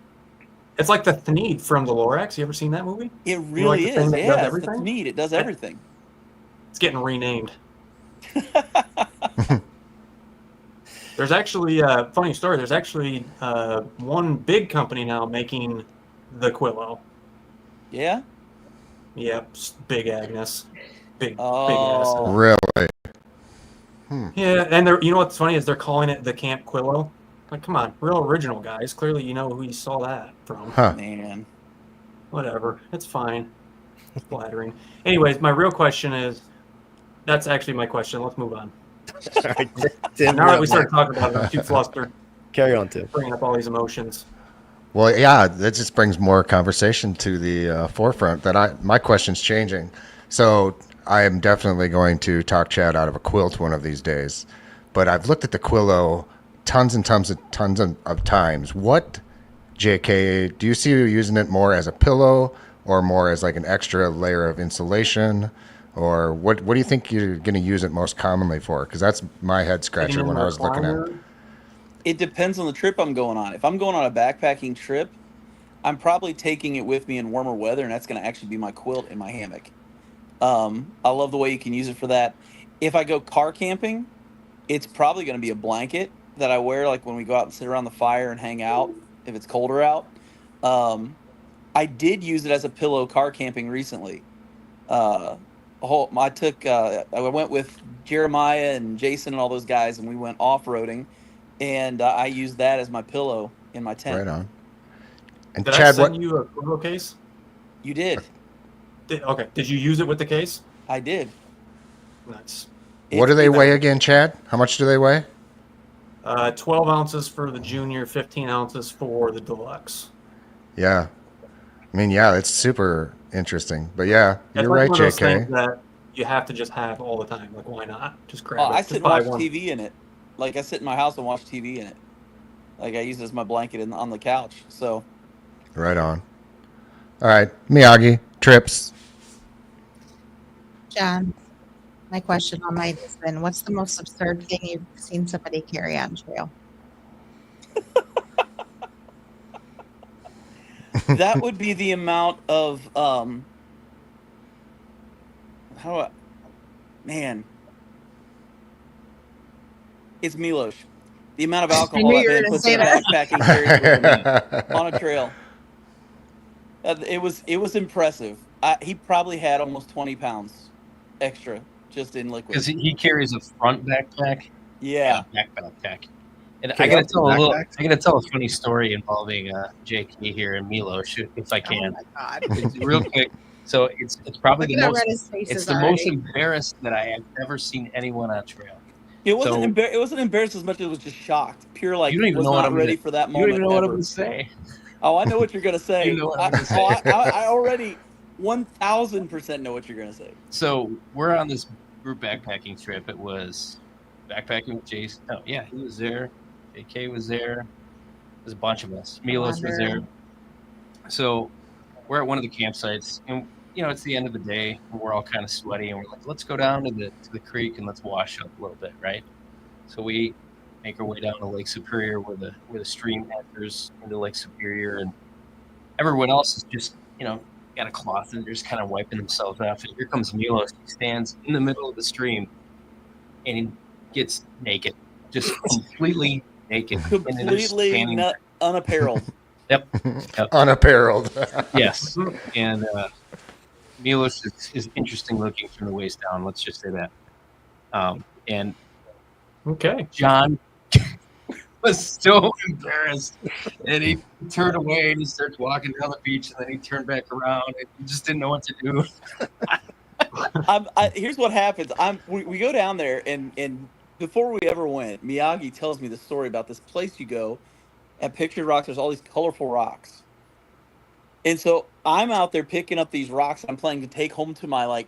It's like the Thneed from the Lorax. You ever seen that movie?
It really
the thing
is.
that does
Yeah, it's the
everything?
Thneed. It does everything.
It's getting renamed. There's actually a funny story. There's actually one big company now making the Quillo.
Yeah?
Yep, Big Agnes. Big
Oh.
ass.
Really?
Yeah, and you know what's funny is they're calling it the Camp Quillo. Like, come on, real original, guys. Clearly, you know who you saw that from.
Huh.
Man.
Whatever, it's fine. It's flattering. Anyways, my real question is, that's actually my question. Let's move on.
All right, Tim,
Now
you're
that
up
we started
next.
talking about it, I'm too flustered,
Carry on, Tim.
bringing up all these emotions.
Well, yeah, that just brings more conversation to the forefront. My question's changing. So I am definitely going to talk Chad out of a quilt one of these days. But I've looked at the Quillo tons and tons of times. What, JK, do you see you using it more as a pillow or more as like an extra layer of insulation? Or what do you think you're going to use it most commonly for? Because that's my head scratcher when I was looking at it.
It depends on the trip I'm going on. If I'm going on a backpacking trip, I'm probably taking it with me in warmer weather, and that's going to actually be my quilt in my hammock. I love the way you can use it for that. If I go car camping, it's probably going to be a blanket that I wear like when we go out and sit around the fire and hang out if it's colder out. I did use it as a pillow car camping recently. I went with Jeremiah and Jason and all those guys, and we went off-roading, and I used that as my pillow in my tent.
Right on. And
Did
Chad,
I send you a Quillo case?
You did.
Okay. Did you use it with the case?
I did.
Nice.
what do they weigh again, Chad? How much do they weigh?
12 ounces for the junior, 15 ounces for the deluxe.
Yeah. I mean, yeah, it's super interesting. But yeah,
It's
you're
like
right,
one of those
JK.
things that you have to just have all the time. Like, why not? Just grab it.
I
Just
sit and
buy
watch
one.
TV in it. Like I sit in my house and watch TV in it. Like I use it as my blanket on the couch. So.
Right on. All right, Miyagi Trips.
John, my question all night has been, what's the most absurd thing you've seen somebody carry on trail?
That would be the amount of it's Milos. The amount of alcohol
knew
that
you were
man
gonna
puts
say
in a
that.
backpack and carries with him on a trail. It was impressive. He probably had almost 20 pounds extra just in liquid.
Because he carries a front backpack.
Yeah.
Backpack. And
Okay,
I gotta
that's
tell
backpacks.
I gotta tell a funny story involving JK here and Milos, if I can.
Oh my God.
It's real quick. So it's probably
Look
the
at how
most
red his face
it's
is
the most
already.
embarrassed that I have ever seen anyone on trail.
It wasn't
So-
it wasn't embarrassed as much as it was just shocked. Pure like
You don't even
was
know what
not
I'm
ready
gonna-
for that
You
moment
don't even know what I'm
ever.
gonna say.
Oh, I know what you're gonna say.
You know what I'm gonna say.
I already 1,000% know what you're gonna say.
So we're on this group backpacking trip. It was backpacking with Jason. Oh yeah, he was there. JK was there. There's a bunch of us. Milos was there. So we're at one of the campsites, and it's the end of the day, and we're all kind of sweaty, and we're like, let's go down to the creek and let's wash up a little bit, right? So we make our way down to Lake Superior, where the stream enters into Lake Superior, and everyone else is just got a cloth and they're just kind of wiping themselves off. And here comes Milos. He stands in the middle of the stream, and he gets naked, just completely naked, and then they're
Completely
standing-
unappareled.
Yep.
Unappareled.
Yes. And Milos is interesting looking from the waist down. Let's just say that. And
Okay.
John was so embarrassed, and he turned away and he starts walking down the beach, and then he turned back around and he just didn't know what to do.
Here's what happens. We go down there, and before we ever went, Miyagi tells me the story about this place you go at Pictured Rocks. There's all these colorful rocks. And so I'm out there picking up these rocks I'm planning to take home to my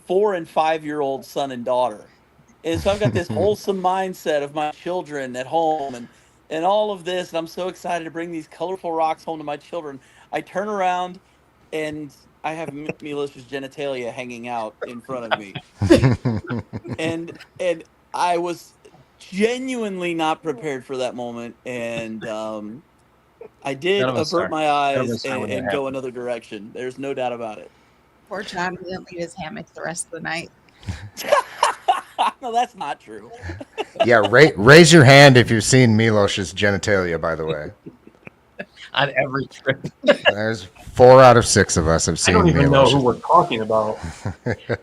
4 and 5 year old son and daughter. And so I've got this wholesome mindset of my children at home and all of this. And I'm so excited to bring these colorful rocks home to my children. I turn around and I have Milos's genitalia hanging out in front of me. and I was genuinely not prepared for that moment. And I did
None of us
avert
are.
my
None of
eyes
us are when that
and go
happens.
another direction. There's no doubt about it.
Poor John didn't leave his hammock the rest of the night.
No, that's not true.
Yeah, raise your hand if you've seen Milos's genitalia, by the way.
On every trip.
There's 4 out of 6 of us have
I
seen
don't even know who
Milos's.
we're talking about.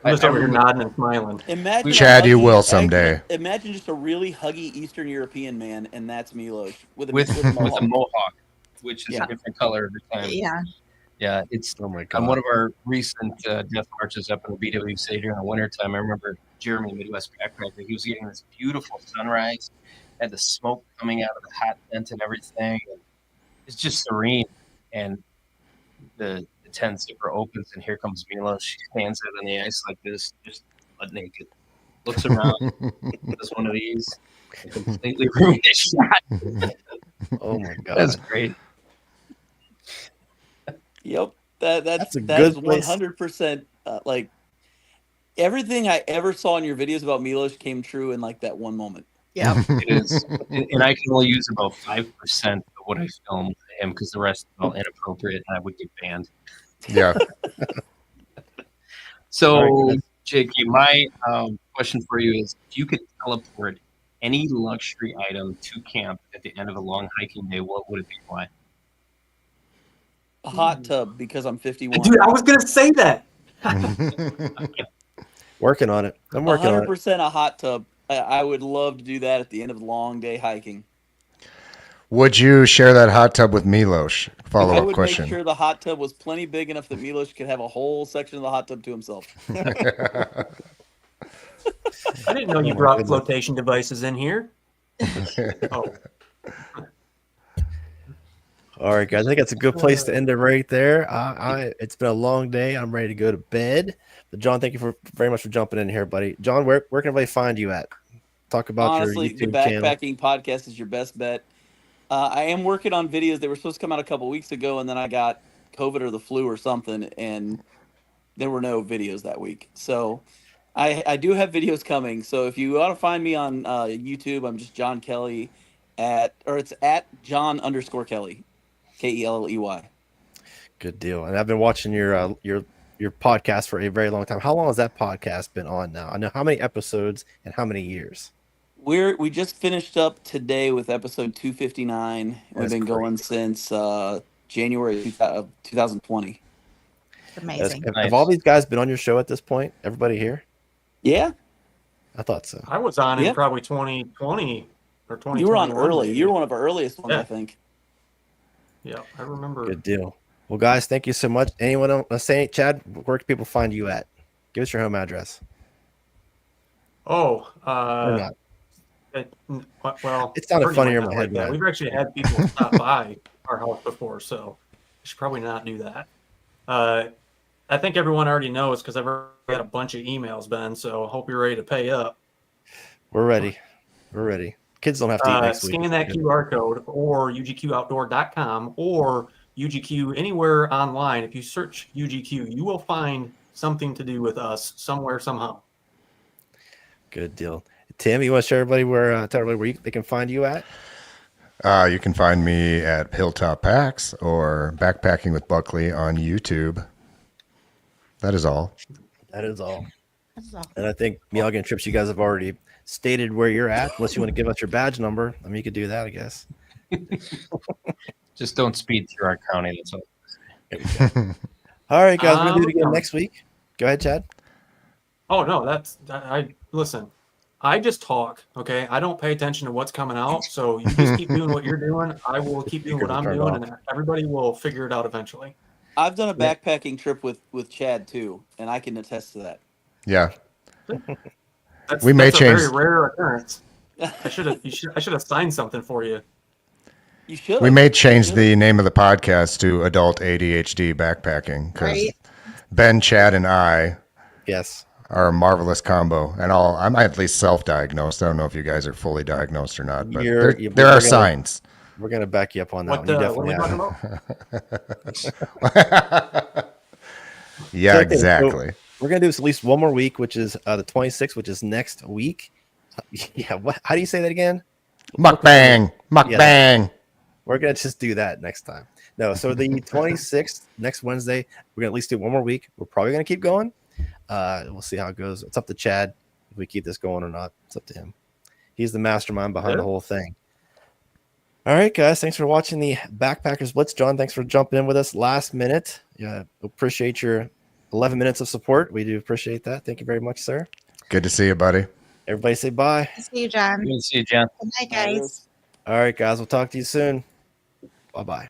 I'm just over here nodding and smiling.
Imagine
Chad,
a
you
huggy-
will someday.
Imagine just a really huggy Eastern European man, and that's Milos with a
with a
mohawk.
mohawk, which is
Yeah.
a different color every time.
Yeah.
Yeah, it's
Oh my
on
god.
one of our recent death marches up in the BWC during the wintertime. I remember Jeremy, Midwest backpacker, he was getting this beautiful sunrise, had the smoke coming out of the hot tent and everything. And it's just serene. And the tent zipper opens, and here comes Milo. She stands out on the ice like this, just butt naked. Looks around, does one of these, and completely ruined his shot.
Oh my god.
That's great.
Yep,
That's a
that
good
is
place.
100% like everything I ever saw in your videos about Milos came true in like that one moment.
Yep.
It is, and I can only use about 5% of what I film with him because the rest is all inappropriate, and I would get banned.
Yeah.
So,
All right,
JK, my question for you is: if you could teleport any luxury item to camp at the end of a long hiking day, what would it be? Why?
A hot tub because I'm 51.
Dude, I was gonna say that.
Working on it. I'm working on it.
100% a hot tub. I would love to do that at the end of a long day hiking.
Would you share that hot tub with Milos?
I
Follow-up
would
question.
make sure the hot tub was plenty big enough that Milos could have a whole section of the hot tub to himself.
I didn't know you brought flotation devices in here. Oh,
All right, guys. I think that's a good place to end it right there. It's been a long day. I'm ready to go to bed. But John, thank you very much for jumping in here, buddy. John, where can everybody find you at? Talk about
Honestly,
your
the
YouTube channel.
backpacking podcast is your best bet. I am working on videos. They were supposed to come out a couple weeks ago, and then I got COVID or the flu or something, and there were no videos that week. So I do have videos coming. So if you want to find me on YouTube, I'm just John Kelly it's at John_Kelly, Kelley.
Good deal. And I've been watching your podcast for a very long time. How long has that podcast been on now? I know how many episodes and how many years.
We just finished up today with episode 259. We've
That's
been going since January of 2020.
Amazing.
Have all these guys been on your show at this point? Everybody here?
Yeah,
I thought so.
I was on in
Yeah.
probably 2020 or 2021.
you were on early.
maybe.
You were one of our earliest ones,
Yeah.
I think.
Yeah, I remember.
Good deal. Well, guys, thank you so much. Anyone else say, Chad, where can people find you at? Give us your home address.
Oh,
Or not.
well,
It sounded
Bernie
funnier
might
in my
not
head,
like that.
man.
We've actually had people stop by our house before, so we should probably not do that. I think everyone already knows because I've already got a bunch of emails, Ben. So I hope you're ready to pay up.
We're ready. We're ready. Kids don't have to eat next week.
Scan that QR code or ugqoutdoor.com or UGQ anywhere online. If you search UGQ, you will find something to do with us somewhere, somehow.
Good deal. Tim, you want to share everybody tell everybody where they can find you at?
You can find me at Hilltop Packs or Backpacking with Buckley on YouTube. That is all.
That is all.
That's all.
And I think Miyagi Trips, you guys have already stated where you're at. Unless you want to give us your badge number. I mean, you could do that, I guess.
Just don't speed through our county. That's all.
All right, guys. We're going to do it again
no.
next week. Go ahead, Chad.
Oh no, I listen. I just talk, okay? I don't pay attention to what's coming out. So you just keep doing what you're doing. I will keep doing what I'm
Turned
doing,
off.
and everybody will figure it out eventually.
I've done a backpacking trip with Chad too, and I can attest to that.
Yeah.
That's,
We may
that's
change-
a very rare occurrence. I should have signed something for you.
You should.
We may change the name of the podcast to Adult ADHD Backpacking because
Right.
Ben, Chad, and I
Yes.
are a marvelous combo. And I'm at least self-diagnosed. I don't know if you guys are fully diagnosed or not, but there are signs.
We're gonna back you up on that
What,
one. You
what are we
definitely
talking
have.
about?
Yeah,
So, okay, so
exactly.
we're gonna do this at least one more week, which is the 26th, which is next week. Yeah, how do you say that again?
Mukbang, mukbang.
We're gonna just do that next time. No, so the 26th, next Wednesday, we're gonna at least do one more week. We're probably gonna keep going. We'll see how it goes. It's up to Chad if we keep this going or not. It's up to him. He's the mastermind behind the whole thing. All right, guys. Thanks for watching the Backpackers Blitz. John, thanks for jumping in with us last minute. Yeah, appreciate your 11 minutes of support. We do appreciate that. Thank you very much, sir.
Good to see you, buddy.
Everybody say bye.
Good to see you, John.
Good to see you, Jen.
Good night, guys.
All right, guys. We'll talk to you soon. Bye-bye.